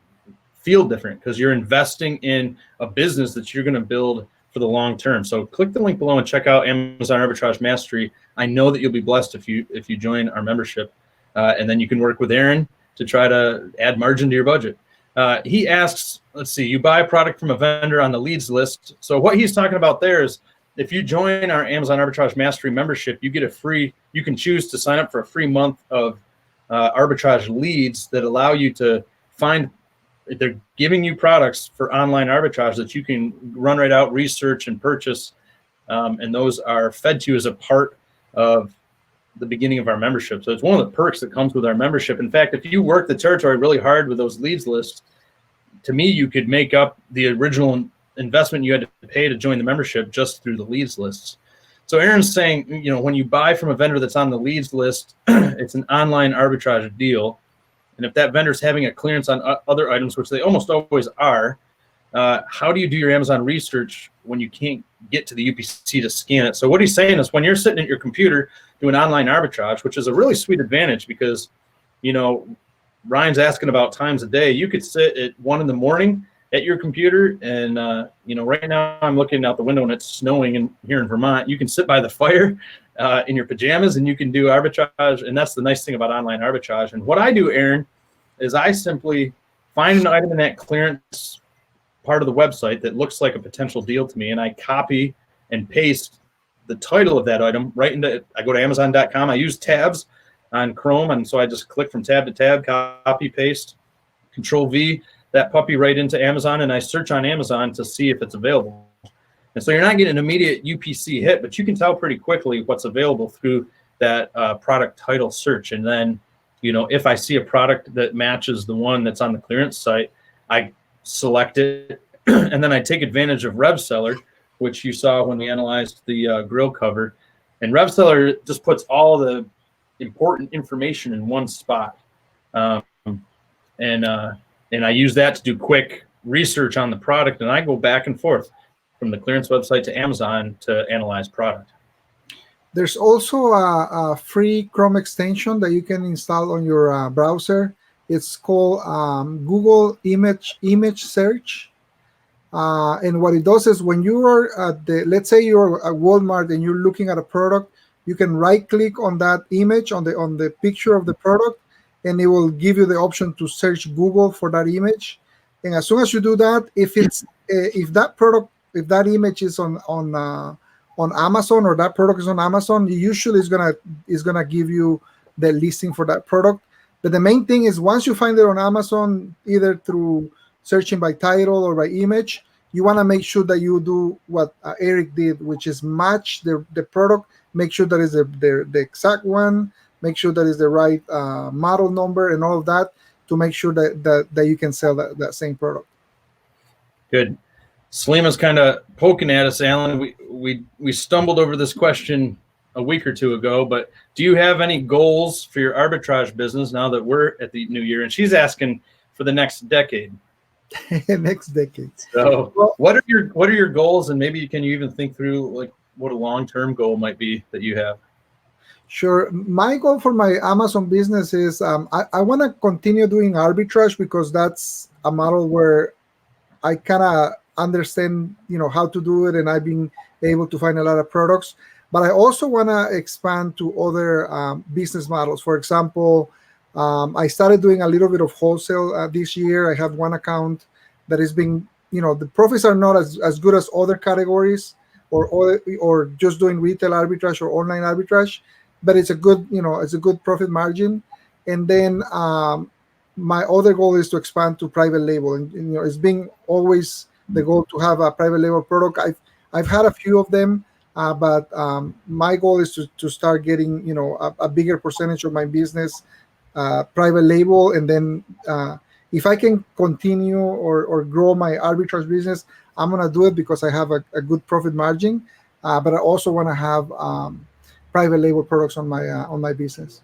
feel different because you're investing in a business that you're going to build for the long term. So click the link below and check out Amazon Arbitrage Mastery. I know that you'll be blessed if you join our membership. And then you can work with Aaron to try to add margin to your budget. He asks, let's see, you buy a product from a vendor on the leads list. So what he's talking about there is if you join our Amazon Arbitrage Mastery membership, you can choose to sign up for a free month of arbitrage leads that allow you to find, they're giving you products for online arbitrage that you can run right out, research, and purchase. And those are fed to you as a part of the beginning of our membership. So it's one of the perks that comes with our membership. In fact, if you work the territory really hard with those leads lists, to me, you could make up the original investment you had to pay to join the membership just through the leads lists. So Aaron's saying, when you buy from a vendor that's on the leads list, it's an online arbitrage deal. And if that vendor's having a clearance on other items, which they almost always are, how do you do your Amazon research when you can't get to the UPC to scan it? So what he's saying is when you're sitting at your computer doing online arbitrage, which is a really sweet advantage because, Ryan's asking about times a day. You could sit at 1 a.m. at your computer and, right now I'm looking out the window and it's snowing here in Vermont. You can sit by the fire in your pajamas and you can do arbitrage. And that's the nice thing about online arbitrage. And what I do, Aaron, is I simply find an item in that clearance part of the website that looks like a potential deal to me, and I copy and paste the title of that item right into, I go to Amazon.com. I use tabs on Chrome, and so I just click from tab to tab, copy, paste, Control V, that puppy right into Amazon, and I search on Amazon to see if it's available. And so you're not getting an immediate UPC hit, but you can tell pretty quickly what's available through that product title search. And then, if I see a product that matches the one that's on the clearance site, I select it, and then I take advantage of RevSeller, which you saw when we analyzed the grill cover. And RevSeller just puts all the important information in one spot. And I use that to do quick research on the product, and I go back and forth from the clearance website to Amazon to analyze product. There's also a free Chrome extension that you can install on your browser. It's called Google Image Search. And what it does is when you are at let's say you're at Walmart and you're looking at a product, you can right click on that image on the picture of the product, and it will give you the option to search Google for that image. And as soon as you do that, if that image is on Amazon, or that product is on Amazon, usually is gonna give you the listing for that product. But the main thing is once you find it on Amazon, either through searching by title or by image, you want to make sure that you do what Eric did, which is match the product, make sure that is the exact one, make sure that is the right model number and all of that to make sure that you can sell that same product. Good. Slima's kind of poking at us, Alan. We stumbled over this question a week or two ago, but do you have any goals for your arbitrage business now that we're at the new year? And she's asking for the next decade. Next decade. So what are your goals, and maybe can you even think through like what a long-term goal might be that you have? Sure. My goal for my Amazon business is I want to continue doing arbitrage because that's a model where I kind of understand how to do it, and I've been able to find a lot of products. But I also want to expand to other business models. For example, I started doing a little bit of wholesale this year. I have one account that is being, the profits are not as good as other categories or just doing retail arbitrage or online arbitrage. but it's a good, it's a good profit margin. And then my other goal is to expand to private label, and it's been always the goal to have a private label product. I've had a few of them, but my goal is to start getting a bigger percentage of my business private label, and then if I can continue or grow my arbitrage business, I'm gonna do it because I have a good profit margin. But I also want to have private label products on my business.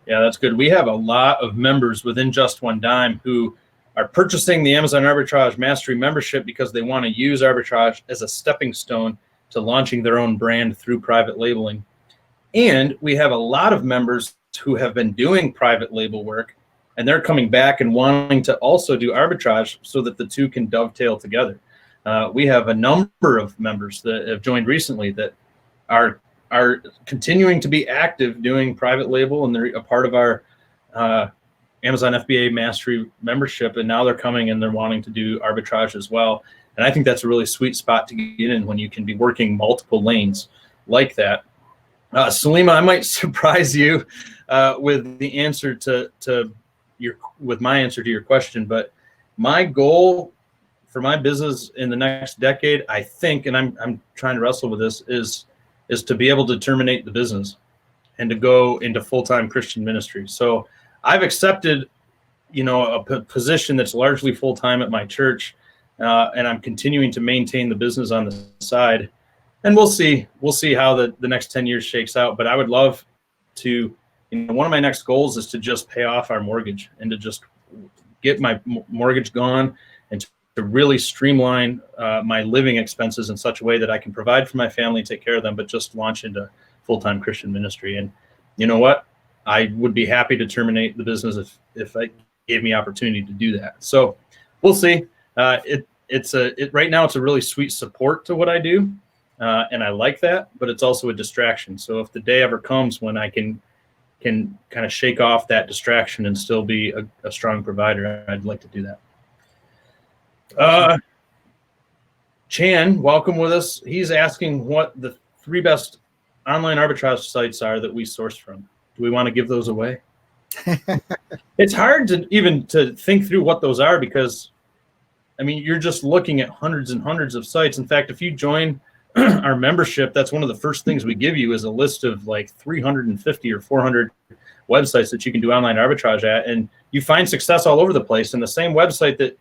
Yeah, that's good. We have a lot of members within Just One Dime who are purchasing the Amazon Arbitrage Mastery membership because they want to use arbitrage as a stepping stone to launching their own brand through private labeling. And we have a lot of members who have been doing private label work, and they're coming back and wanting to also do arbitrage so that the two can dovetail together. We have a number of members that have joined recently that are continuing to be active doing private label, and they're a part of our Amazon FBA Mastery membership, and now they're coming and they're wanting to do arbitrage as well. And I think that's a really sweet spot to get in when you can be working multiple lanes like that. Salima, I might surprise you with the answer with my answer to your question, but my goal for my business in the next decade, I think, and I'm trying to wrestle with this, is to be able to terminate the business and to go into full-time Christian ministry. So I've accepted, a position that's largely full-time at my church, and I'm continuing to maintain the business on the side. And we'll see how the next 10 years shakes out. But I would love to, one of my next goals is to just pay off our mortgage and to just get my mortgage gone and to really streamline my living expenses in such a way that I can provide for my family and take care of them, but just launch into full-time Christian ministry. And you know what? I would be happy to terminate the business if it gave me opportunity to do that. So we'll see. Right now it's a really sweet support to what I do. And I like that, but it's also a distraction. So if the day ever comes when I can kind of shake off that distraction and still be a strong provider, I'd like to do that. Chan, welcome with us. He's asking what the 3 best online arbitrage sites are that we source from. Do we want to give those away? It's hard to think through what those are because, you're just looking at hundreds and hundreds of sites. In fact, if you join our membership, that's one of the first things we give you is a list of like 350 or 400 websites that you can do online arbitrage at, and you find success all over the place. And the same website that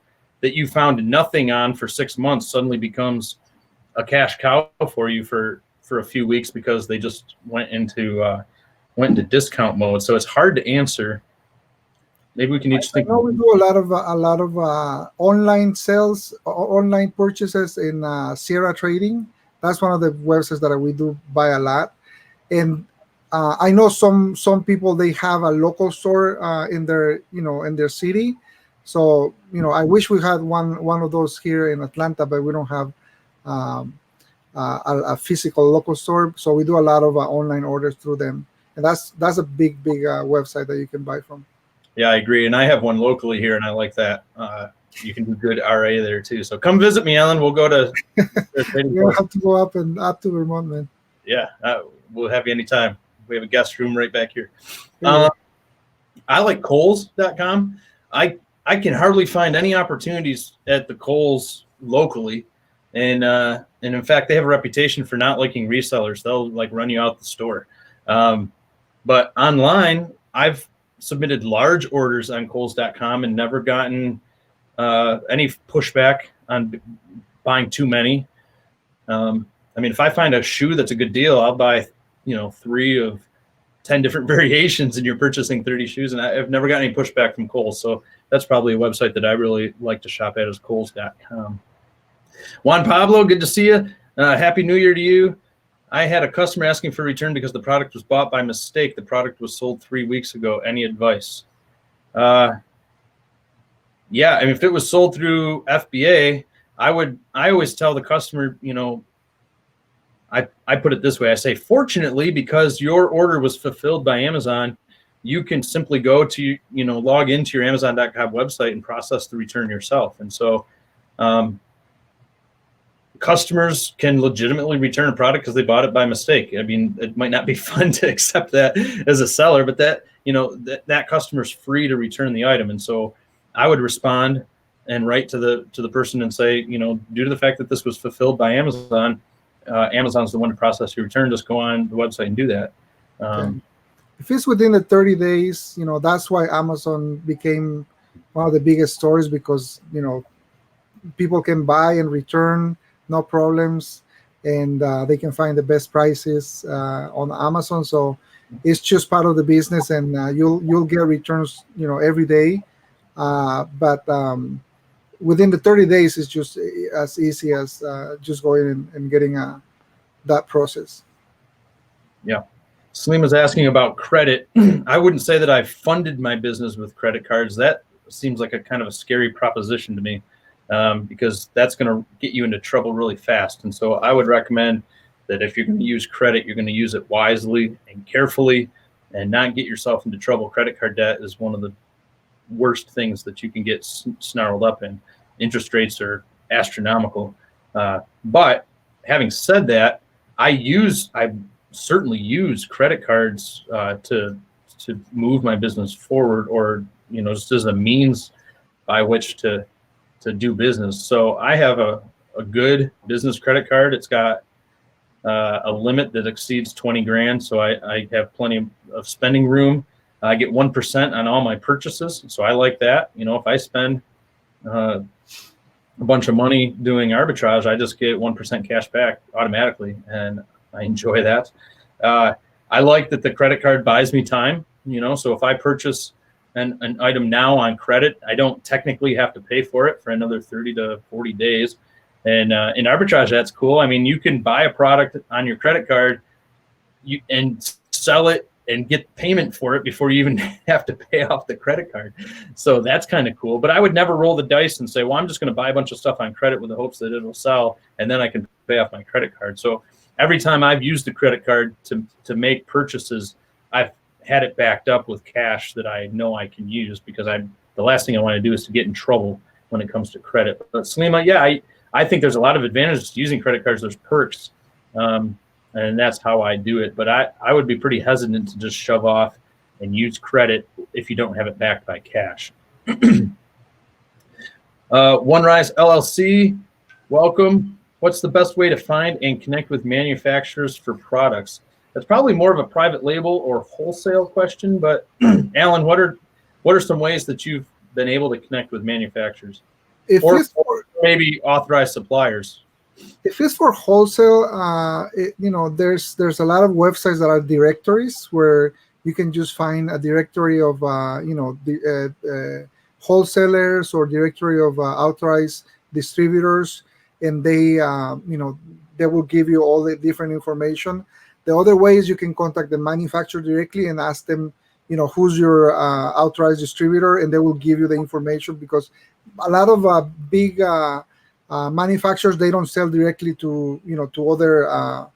you found nothing on for 6 months suddenly becomes a cash cow for you for a few weeks because they just went into discount mode. So it's hard to answer. Maybe we can each think. I know we do a lot of online sales, online purchases in Sierra Trading. That's one of the websites that we do buy a lot. And I know some people, they have a local store in their city. So, I wish we had one of those here in Atlanta, but we don't have a physical local store. So we do a lot of online orders through them. And that's a big website that you can buy from. Yeah, I agree. And I have one locally here, and I like that. You can do good RA there too. So come visit me, Allan. We'll go to. You have to go up to Vermont, man. Yeah, we'll have you anytime. We have a guest room right back here. I like Kohl's.com. I can hardly find any opportunities at the Kohl's locally, and in fact, they have a reputation for not liking resellers. They'll run you out the store. But online, I've submitted large orders on Kohl's.com and never gotten any pushback on buying too many. If I find a shoe that's a good deal, I'll buy 3 of 10 different variations, and you're purchasing 30 shoes, and I've never gotten any pushback from Kohl's. So that's probably a website that I really like to shop at, is Kohl's.com. Juan Pablo, good to see you. Happy New Year to you. I had a customer asking for a return because the product was bought by mistake. The product was sold 3 weeks ago. Any advice? Yeah, if it was sold through FBA, I always tell the customer, I put it this way. I say, fortunately, because your order was fulfilled by Amazon, you can simply go to, log into your Amazon.com website and process the return yourself. And so customers can legitimately return a product because they bought it by mistake. I mean, it might not be fun to accept that as a seller, but that customer's free to return the item. And so I would respond and write to the person and say, due to the fact that this was fulfilled by Amazon, Amazon's the one to process your return. Just go on the website and do that. Okay. If it's within the 30 days, that's why Amazon became one of the biggest stores, because people can buy and return, no problems, and they can find the best prices on Amazon. So it's just part of the business, and you'll get returns every day. But within the 30 days, it's just as easy as just going and getting that process. Yeah. Salim was asking about credit. I wouldn't say that I've funded my business with credit cards. That seems like a kind of a scary proposition to me, because that's going to get you into trouble really fast. And so I would recommend that if you're going to use credit, you're going to use it wisely and carefully and not get yourself into trouble. Credit card debt is one of the worst things that you can get snarled up in. Interest rates are astronomical. But having said that, I certainly use credit cards to move my business forward, or just as a means by which to do business. So I have a good business credit card. It's got a limit that exceeds 20 grand. So I have plenty of spending room. I get 1% on all my purchases. So I like that. If I spend a bunch of money doing arbitrage, I just get 1% cash back automatically. And I enjoy that. I like that the credit card buys me time, so if I purchase an item now on credit, I don't technically have to pay for it for another 30 to 40 days. And in arbitrage, that's cool. I mean, you can buy a product on your credit card and sell it and get payment for it before you even have to pay off the credit card. So that's kind of cool. But I would never roll the dice and say, well, I'm just going to buy a bunch of stuff on credit with the hopes that it'll sell, and then I can pay off my credit card. So every time I've used the credit card to make purchases, I've had it backed up with cash that I know I can use, because the last thing I want to do is to get in trouble when it comes to credit. But Salima, yeah, I think there's a lot of advantages to using credit cards. There's perks, and that's how I do it. But I would be pretty hesitant to just shove off and use credit if you don't have it backed by cash. One Rise LLC, welcome. What's the best way to find and connect with manufacturers for products? That's probably more of a private label or wholesale question, but Allan, what are some ways that you've been able to connect with manufacturers, or maybe authorized suppliers? If it's for wholesale, there's a lot of websites that are directories where you can just find a directory of wholesalers, or directory of authorized distributors, and they will give you all the different information. The other way is you can contact the manufacturer directly and ask them, who's your authorized distributor, and they will give you the information, because a lot of big manufacturers, they don't sell directly to other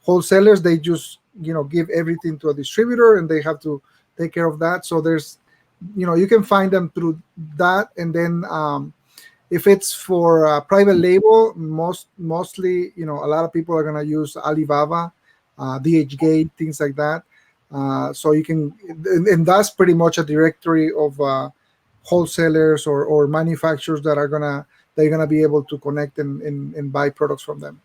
wholesalers. They just give everything to a distributor, and they have to take care of that. So there's you can find them through that. And then if it's for private label, mostly a lot of people are going to use Alibaba, DHgate, things like that. So you can, and that's pretty much a directory of wholesalers or manufacturers that they're gonna be able to connect and buy products from them.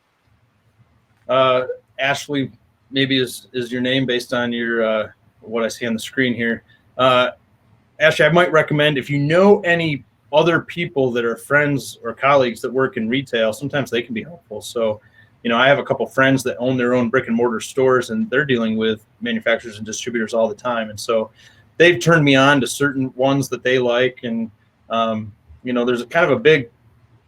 Ashley, maybe is your name based on your what I see on the screen here. Ashley, I might recommend, if you know any other people that are friends or colleagues that work in retail, sometimes they can be helpful. So, I have a couple friends that own their own brick and mortar stores, and they're dealing with manufacturers and distributors all the time. And so they've turned me on to certain ones that they like. And, there's a kind of a big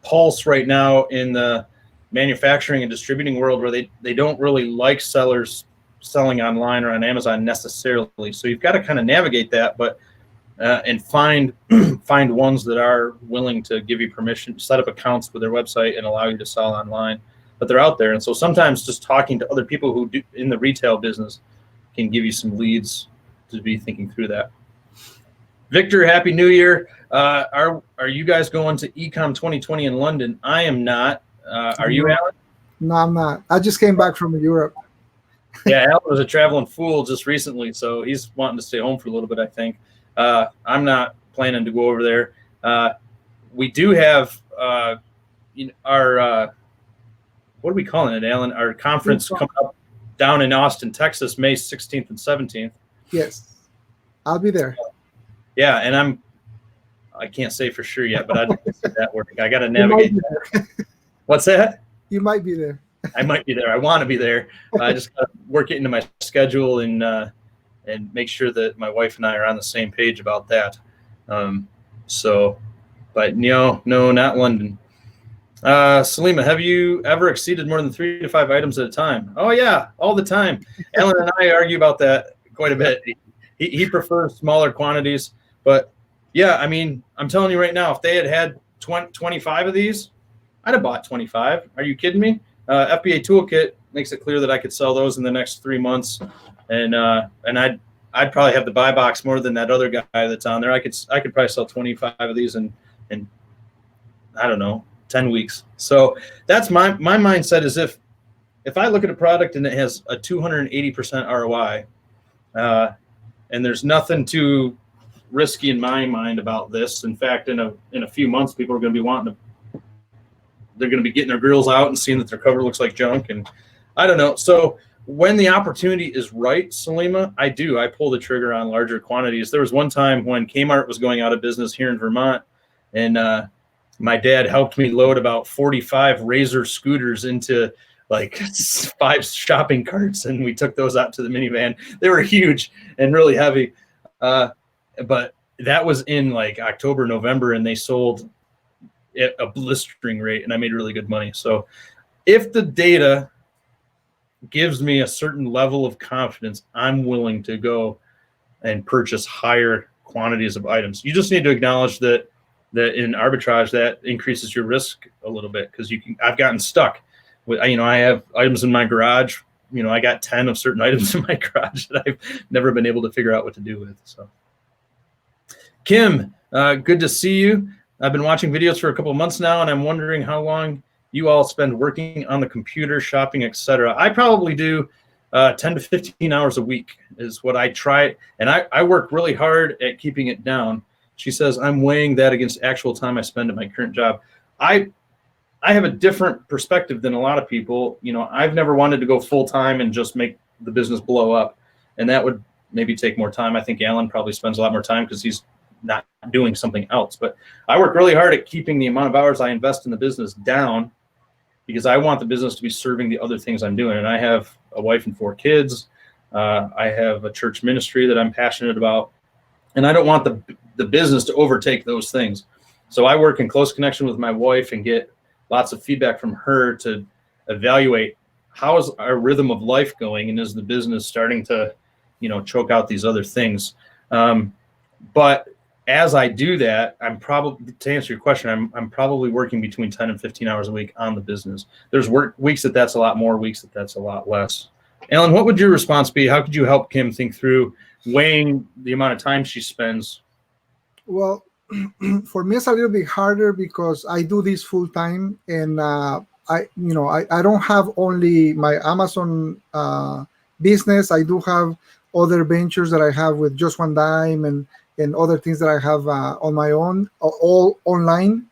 pulse right now in the manufacturing and distributing world where they don't really like sellers selling online or on Amazon necessarily. So you've got to kind of navigate that, but and find ones that are willing to give you permission, set up accounts with their website and allow you to sell online. But they're out there. And so sometimes just talking to other people who do in the retail business can give you some leads to be thinking through that. Victor, Happy New Year. Are you guys going to Ecom 2020 in London? I am not. Are you, Allan? No, I'm not. I just came back from Europe. Yeah, Alan was a traveling fool just recently, so he's wanting to stay home for a little bit, I think. I'm not planning to go over there. We do have our what are we calling it, Alan? Our conference coming up down in Austin, Texas, May 16th and 17th. Yes, I'll be there. Yeah, and I can't say for sure yet, but I'd like to see that work. I got to navigate that. What's that? You might be there. I might be there. I want to be there. I just got to work it into my schedule and make sure that my wife and I are on the same page about that. But no, not London. Salima, have you ever exceeded more than 3 to 5 items at a time? Oh yeah, all the time. Alan and I argue about that quite a bit. He prefers smaller quantities, but yeah, I mean, I'm telling you right now, if they had 25 of these, I'd have bought 25. Are you kidding me? Fba Toolkit makes it clear that I could sell those in the next 3 months, and I'd probably have the buy box more than that other guy that's on there. I could probably sell 25 of these in I don't know, 10 weeks. So that's my mindset is if I look at a product and it has a 280% ROI, and there's nothing too risky in my mind about this. In fact, in a few months, people are going to be they're going to be getting their grills out and seeing that their cover looks like junk. And I don't know. So when the opportunity is right, Salima, I pull the trigger on larger quantities. There was one time when Kmart was going out of business here in Vermont, and my dad helped me load about 45 Razor scooters into like 5 shopping carts, and we took those out to the minivan. They were huge and really heavy. But that was in like October, November, and they sold at a blistering rate, and I made really good money. So if the data gives me a certain level of confidence, I'm willing to go and purchase higher quantities of items. You just need to acknowledge that in arbitrage, that increases your risk a little bit, because I've gotten stuck with, I have items in my garage. I got 10 of certain items in my garage that I've never been able to figure out what to do with. So Kim, good to see you. I've been watching videos for a couple of months now, and I'm wondering how long you all spend working on the computer, shopping, etc. I probably do 10 to 15 hours a week is what I try. And I work really hard at keeping it down. She says, I'm weighing that against actual time I spend at my current job. I have a different perspective than a lot of people. I've never wanted to go full time and just make the business blow up. And that would maybe take more time. I think Alan probably spends a lot more time because he's not doing something else. But I work really hard at keeping the amount of hours I invest in the business down, because I want the business to be serving the other things I'm doing. And I have a wife and 4 kids. I have a church ministry that I'm passionate about. And I don't want the business to overtake those things. So I work in close connection with my wife and get lots of feedback from her to evaluate how is our rhythm of life going, and is the business starting to, choke out these other things. But as I do that, I'm probably, to answer your question, I'm probably working between 10 and 15 hours a week on the business. There's weeks that's a lot more, weeks that's a lot less. Alan, what would your response be? How could you help Kim think through weighing the amount of time she spends? Well, for me, it's a little bit harder because I do this full time, and I don't have only my Amazon business. I do have other ventures that I have with Just One Dime and other things that I have on my own, all online.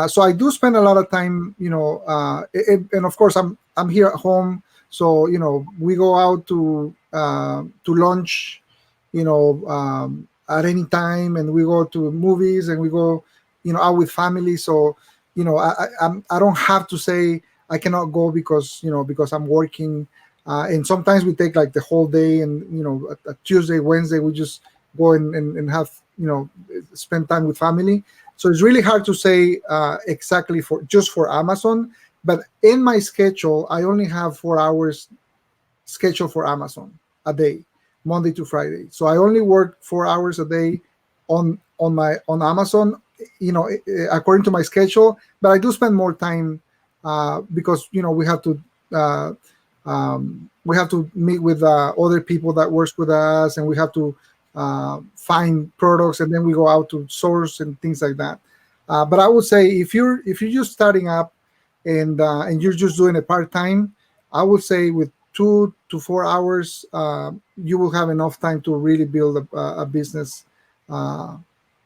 So I do spend a lot of time, and of course I'm here at home. So we go out to lunch, at any time, and we go to movies, and we go, out with family. So I don't have to say I cannot go because I'm working. And sometimes we take like the whole day, and a Tuesday, Wednesday, we just go and have spend time with family. So it's really hard to say exactly for Amazon. But in my schedule, I only have 4 hours scheduled for Amazon a day, Monday to Friday. So I only work 4 hours a day on Amazon, according to my schedule. But I do spend more time because we have to meet with other people that works with us, and we have to find products, and then we go out to source and things like that. But I would say if you're just starting up, and you're just doing it part-time, I would say with 2 to 4 hours, you will have enough time to really build a business uh,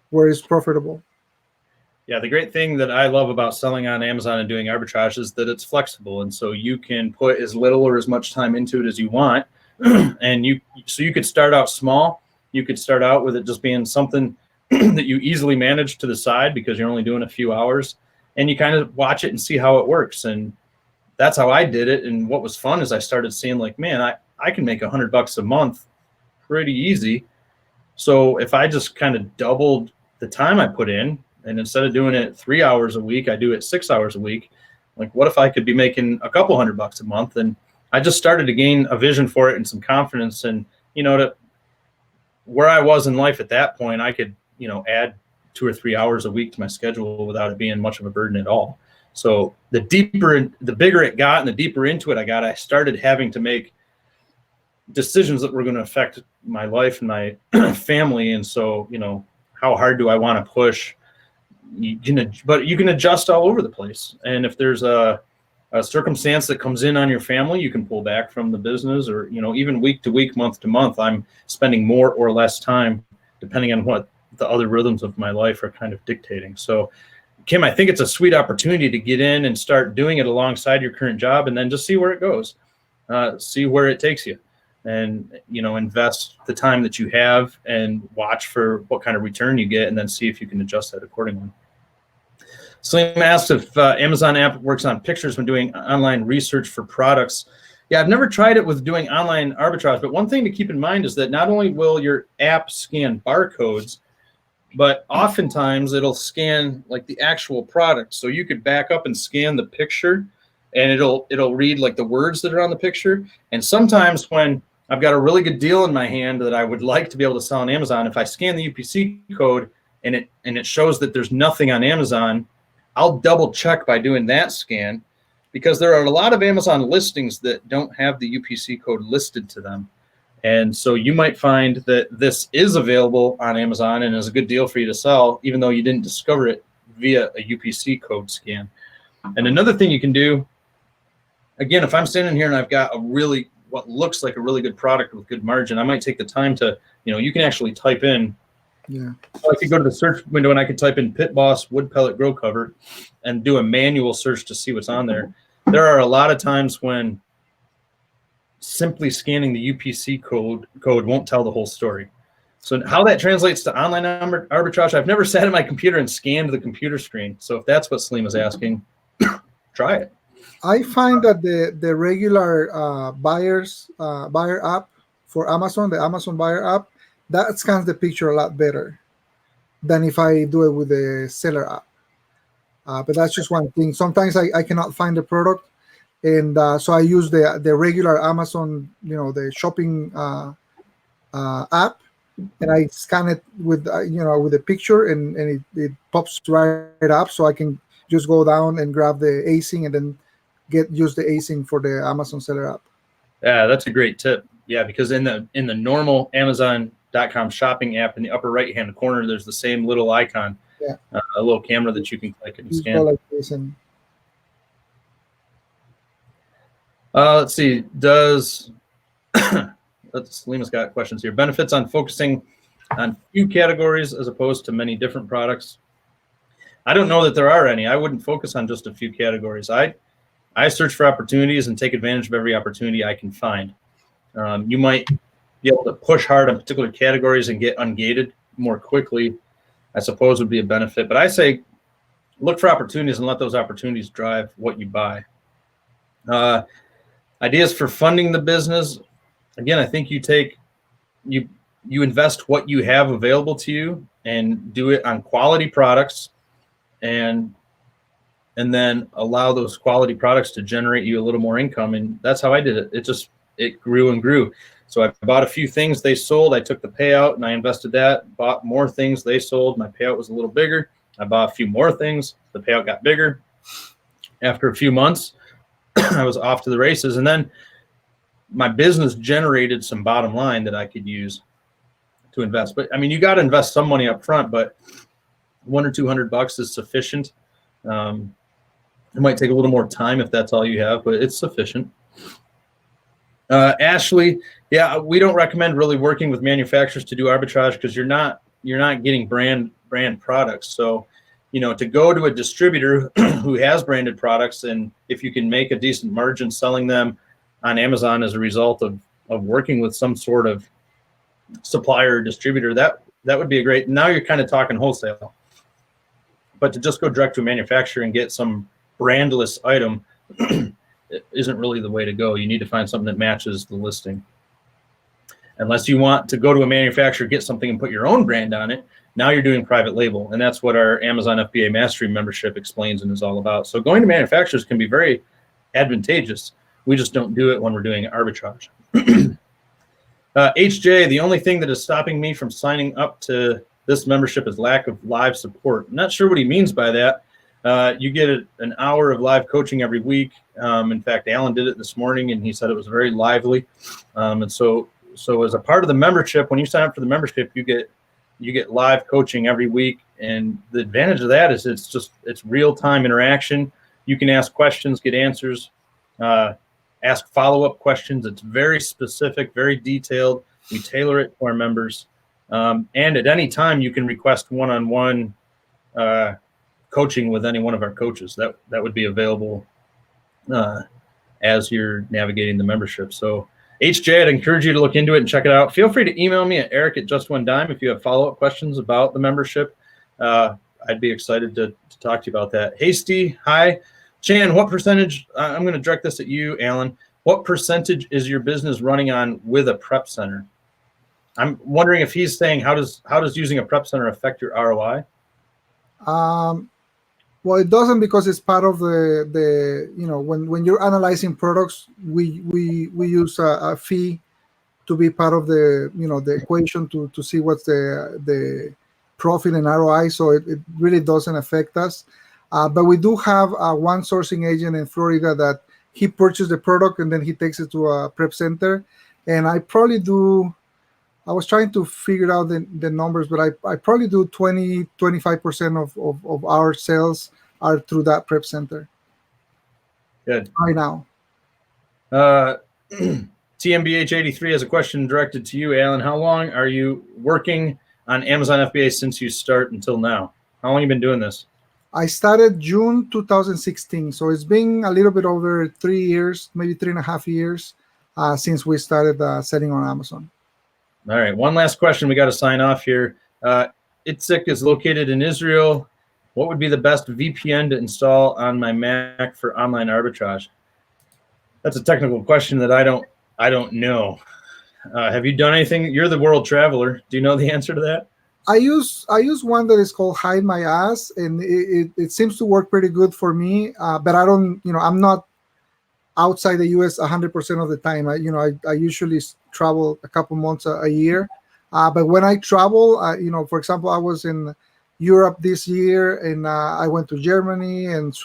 where it's profitable. Yeah, the great thing that I love about selling on Amazon and doing arbitrage is that it's flexible, and so you can put as little or as much time into it as you want. And you could start out small. You could start out with it just being something that you easily manage to the side because you're only doing a few hours, and you kind of watch it and see how it works. And that's how I did it. And what was fun is I started seeing like, man, I can make $100 a month pretty easy. So if I just kind of doubled the time I put in, and instead of doing it 3 hours a week, I do it 6 hours a week. Like, what if I could be making a couple $100 a month? And I just started to gain a vision for it and some confidence. And, to where I was in life at that point, I could, add 2 or 3 hours a week to my schedule without it being much of a burden at all. So the bigger it got and the deeper into it I got, I started having to make decisions that were going to affect my life and my family. And so, how hard do I want to push? But you can adjust all over the place. And if there's a circumstance that comes in on your family, you can pull back from the business, or, even week to week, month to month, I'm spending more or less time depending on what the other rhythms of my life are kind of dictating. So, Kim, I think it's a sweet opportunity to get in and start doing it alongside your current job, and then just see where it goes, see where it takes you, and, invest the time that you have and watch for what kind of return you get, and then see if you can adjust that accordingly. Salim asked if Amazon app works on pictures when doing online research for products. Yeah, I've never tried it with doing online arbitrage, but one thing to keep in mind is that not only will your app scan barcodes, but oftentimes it'll scan like the actual product. So you could back up and scan the picture, and it'll read like the words that are on the picture. And sometimes when I've got a really good deal in my hand that I would like to be able to sell on Amazon, if I scan the UPC code and it shows that there's nothing on Amazon, I'll double check by doing that scan, because there are a lot of Amazon listings that don't have the UPC code listed to them. And so you might find that this is available on Amazon and is a good deal for you to sell, even though you didn't discover it via a UPC code scan. And another thing you can do, again, if I'm standing here and I've got what looks like a really good product with good margin, I might take the time to, you can actually type in. Yeah. So I could go to the search window and I could type in Pit Boss wood pellet grow cover and do a manual search to see what's on there. There are a lot of times when simply scanning the UPC code won't tell the whole story. So how that translates to online arbitrage, I've never sat at my computer and scanned the computer screen. So if that's what Salim is asking, try it. I find that the regular buyer app for Amazon, the Amazon buyer app, that scans the picture a lot better than if I do it with the seller app. But that's just one thing. Sometimes I cannot find the product, and so I use the regular Amazon, the shopping app, and I scan it with with a picture, and it pops right up, so I can just go down and grab the async and then use the async for the Amazon seller app. Yeah, that's a great tip. Yeah, because in the normal Amazon.com shopping app, in the upper right hand corner, there's the same little icon, a little camera that you can click and scan. Like this and let's see. Lima's got questions here. Benefits on focusing on few categories as opposed to many different products. I don't know that there are any. I wouldn't focus on just a few categories. I search for opportunities and take advantage of every opportunity I can find. You might be able to push hard on particular categories and get ungated more quickly, I suppose would be a benefit. But I say look for opportunities and let those opportunities drive what you buy. Ideas for funding the business. Again, I think you invest what you have available to you and do it on quality products, and then allow those quality products to generate you a little more income. And that's how I did it. It grew and grew. So I bought a few things, they sold. I took the payout and I invested that, bought more things, they sold. My payout was a little bigger. I bought a few more things. The payout got bigger. After a few months, I was off to the races. And then my business generated some bottom line that I could use to invest. But I mean, you got to invest some money up front, but $100 or $200 is sufficient. It might take a little more time if that's all you have, but it's sufficient. Ashley, yeah, we don't recommend really working with manufacturers to do arbitrage because you're not getting brand products. So, to go to a distributor who has branded products, and if you can make a decent margin selling them on Amazon as a result of working with some sort of supplier or distributor, that would be a great. Now you're kind of talking wholesale. But to just go direct to a manufacturer and get some brandless item isn't really the way to go. You need to find something that matches the listing. Unless you want to go to a manufacturer, get something and put your own brand on it, now you're doing private label. And that's what our Amazon FBA Mastery membership explains and is all about. So going to manufacturers can be very advantageous. We just don't do it when we're doing arbitrage. HJ, the only thing that is stopping me from signing up to this membership is lack of live support. I'm not sure what he means by that. You get an hour of live coaching every week. In fact, Allan did it this morning, and he said it was very lively. And so as a part of the membership, when you sign up for the membership, you get live coaching every week. And the advantage of that is it's real-time interaction. You can ask questions, get answers, ask follow-up questions. It's very specific, very detailed. We tailor it to our members. And at any time, you can request one-on-one coaching with any one of our coaches. That would be available as you're navigating the membership. So HJ, I'd encourage you to look into it and check it out. Feel free to email me at eric@justonedime if you have follow-up questions about the membership. I'd be excited to talk to you about that. Hasty, hi. Chan, what percentage, I'm going to direct this at you, Allan. What percentage is your business running on with a prep center? I'm wondering if he's saying how does using a prep center affect your ROI? Well, it doesn't, because it's part of the when you're analyzing products, we use a fee to be part of the the equation to see what's the profit and ROI. So it really doesn't affect us. But we do have one sourcing agent in Florida that he purchased the product and then he takes it to a prep center. And I was trying to figure out the numbers, but I probably do 20-25% of our sales are through that prep center. Good. Right now. TMBH83 has a question directed to you, Allan. How long are you working on Amazon FBA since you start until now? How long have you been doing this? I started June 2016, so it's been a little bit over 3 years, maybe 3.5 years since we started selling on Amazon. All right, one last question. We got to sign off here. Itzik is located in Israel. What would be the best VPN to install on my Mac for online arbitrage? That's a technical question that I don't know. Have you done anything? You're the world traveler. Do you know the answer to that? I use one that is called Hide My Ass, and it seems to work pretty good for me. But I don't, I'm not outside the U.S. 100% of the time. I usually travel a couple months a year. But when I travel, for example, I was in Europe this year, and I went to Germany and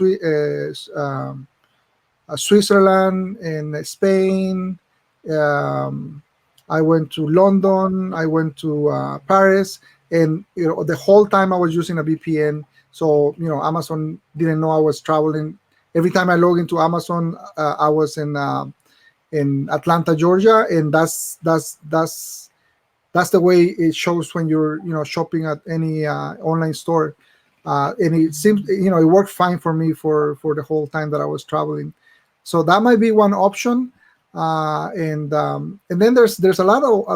Switzerland and Spain. I went to London. I went to Paris. And the whole time I was using a VPN, so Amazon didn't know I was traveling. Every time I log into Amazon, I was in Atlanta, Georgia, and that's the way it shows when you're shopping at any online store. And it seems it worked fine for me for the whole time that I was traveling. So that might be one option. And then there's a lot of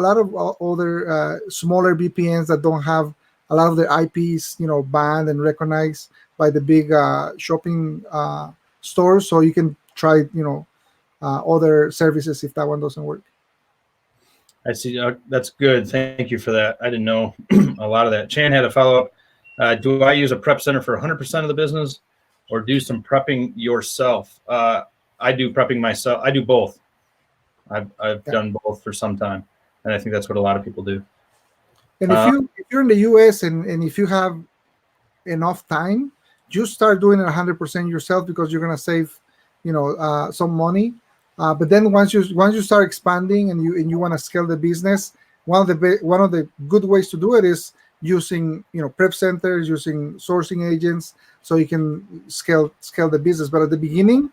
other smaller VPNs that don't have a lot of their IPs banned and recognized by the big shopping stores. So you can try other services if that one doesn't work. I see. That's good. Thank you for that. I didn't know a lot of that. Chan had a follow up. Do I use a prep center for 100% of the business, or do some prepping yourself? I do prepping myself. I do both. I've done both for some time, and I think that's what a lot of people do. And if you're in the U.S. and if you have enough time, just start doing it 100% yourself, because you're gonna save, some money. But then once you start expanding and you want to scale the business, one of the good ways to do it is using prep centers, using sourcing agents, so you can scale the business. But at the beginning,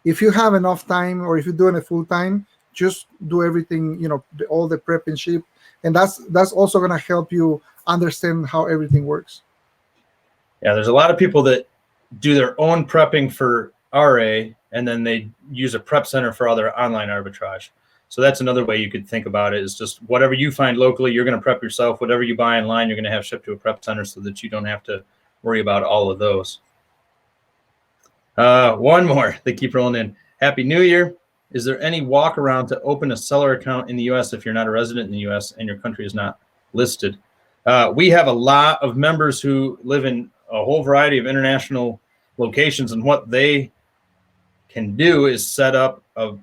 if you have enough time, or if you're doing it full time, just do everything, all the prep and ship, and that's also going to help you understand how everything works. Yeah, there's a lot of people that do their own prepping for RA, and then they use a prep center for all their online arbitrage. So that's another way you could think about it, is just whatever you find locally, you're going to prep yourself. Whatever you buy online, you're going to have shipped to a prep center, so that you don't have to worry about all of those. One more. They keep rolling in. Happy New Year. Is there any walk around to open a seller account in the U.S. if you're not a resident in the U.S. and your country is not listed? We have a lot of members who live in a whole variety of international locations, and what they can do is set up a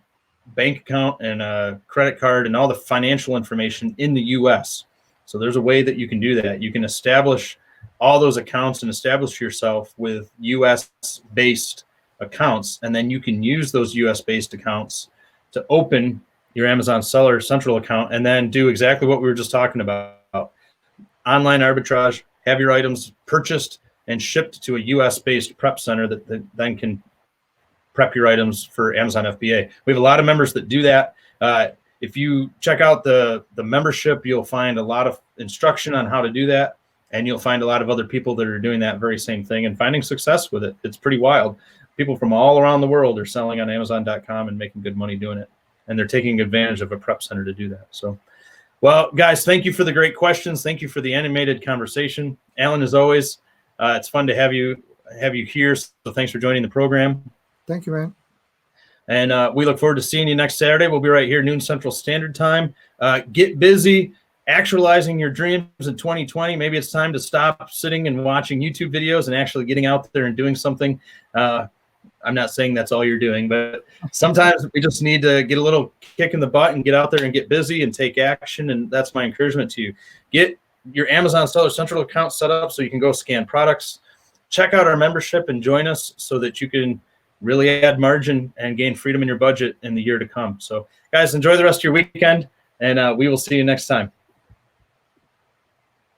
bank account and a credit card and all the financial information in the U.S. So there's a way that you can do that. You can establish all those accounts and establish yourself with U.S.-based accounts, and then you can use those U.S.-based accounts to open your Amazon Seller Central account, and then do exactly what we were just talking about. Online arbitrage, have your items purchased and shipped to a U.S.-based prep center that then can prep your items for Amazon FBA. We have a lot of members that do that. If you check out the membership, you'll find a lot of instruction on how to do that, and you'll find a lot of other people that are doing that very same thing and finding success with it. It's pretty wild. People from all around the world are selling on Amazon.com and making good money doing it, and they're taking advantage of a prep center to do that. So, well, guys, thank you for the great questions. Thank you for the animated conversation. Allan, as always, it's fun to have you here. So thanks for joining the program. Thank you, man. And we look forward to seeing you next Saturday. We'll be right here, noon Central Standard Time. Get busy actualizing your dreams in 2020. Maybe it's time to stop sitting and watching YouTube videos and actually getting out there and doing something. I'm not saying that's all you're doing, but sometimes we just need to get a little kick in the butt and get out there and get busy and take action. And that's my encouragement to you. Get your Amazon Seller Central account set up so you can go scan products. Check out our membership and join us so that you can really add margin and gain freedom in your budget in the year to come. So, guys, enjoy the rest of your weekend, and we will see you next time.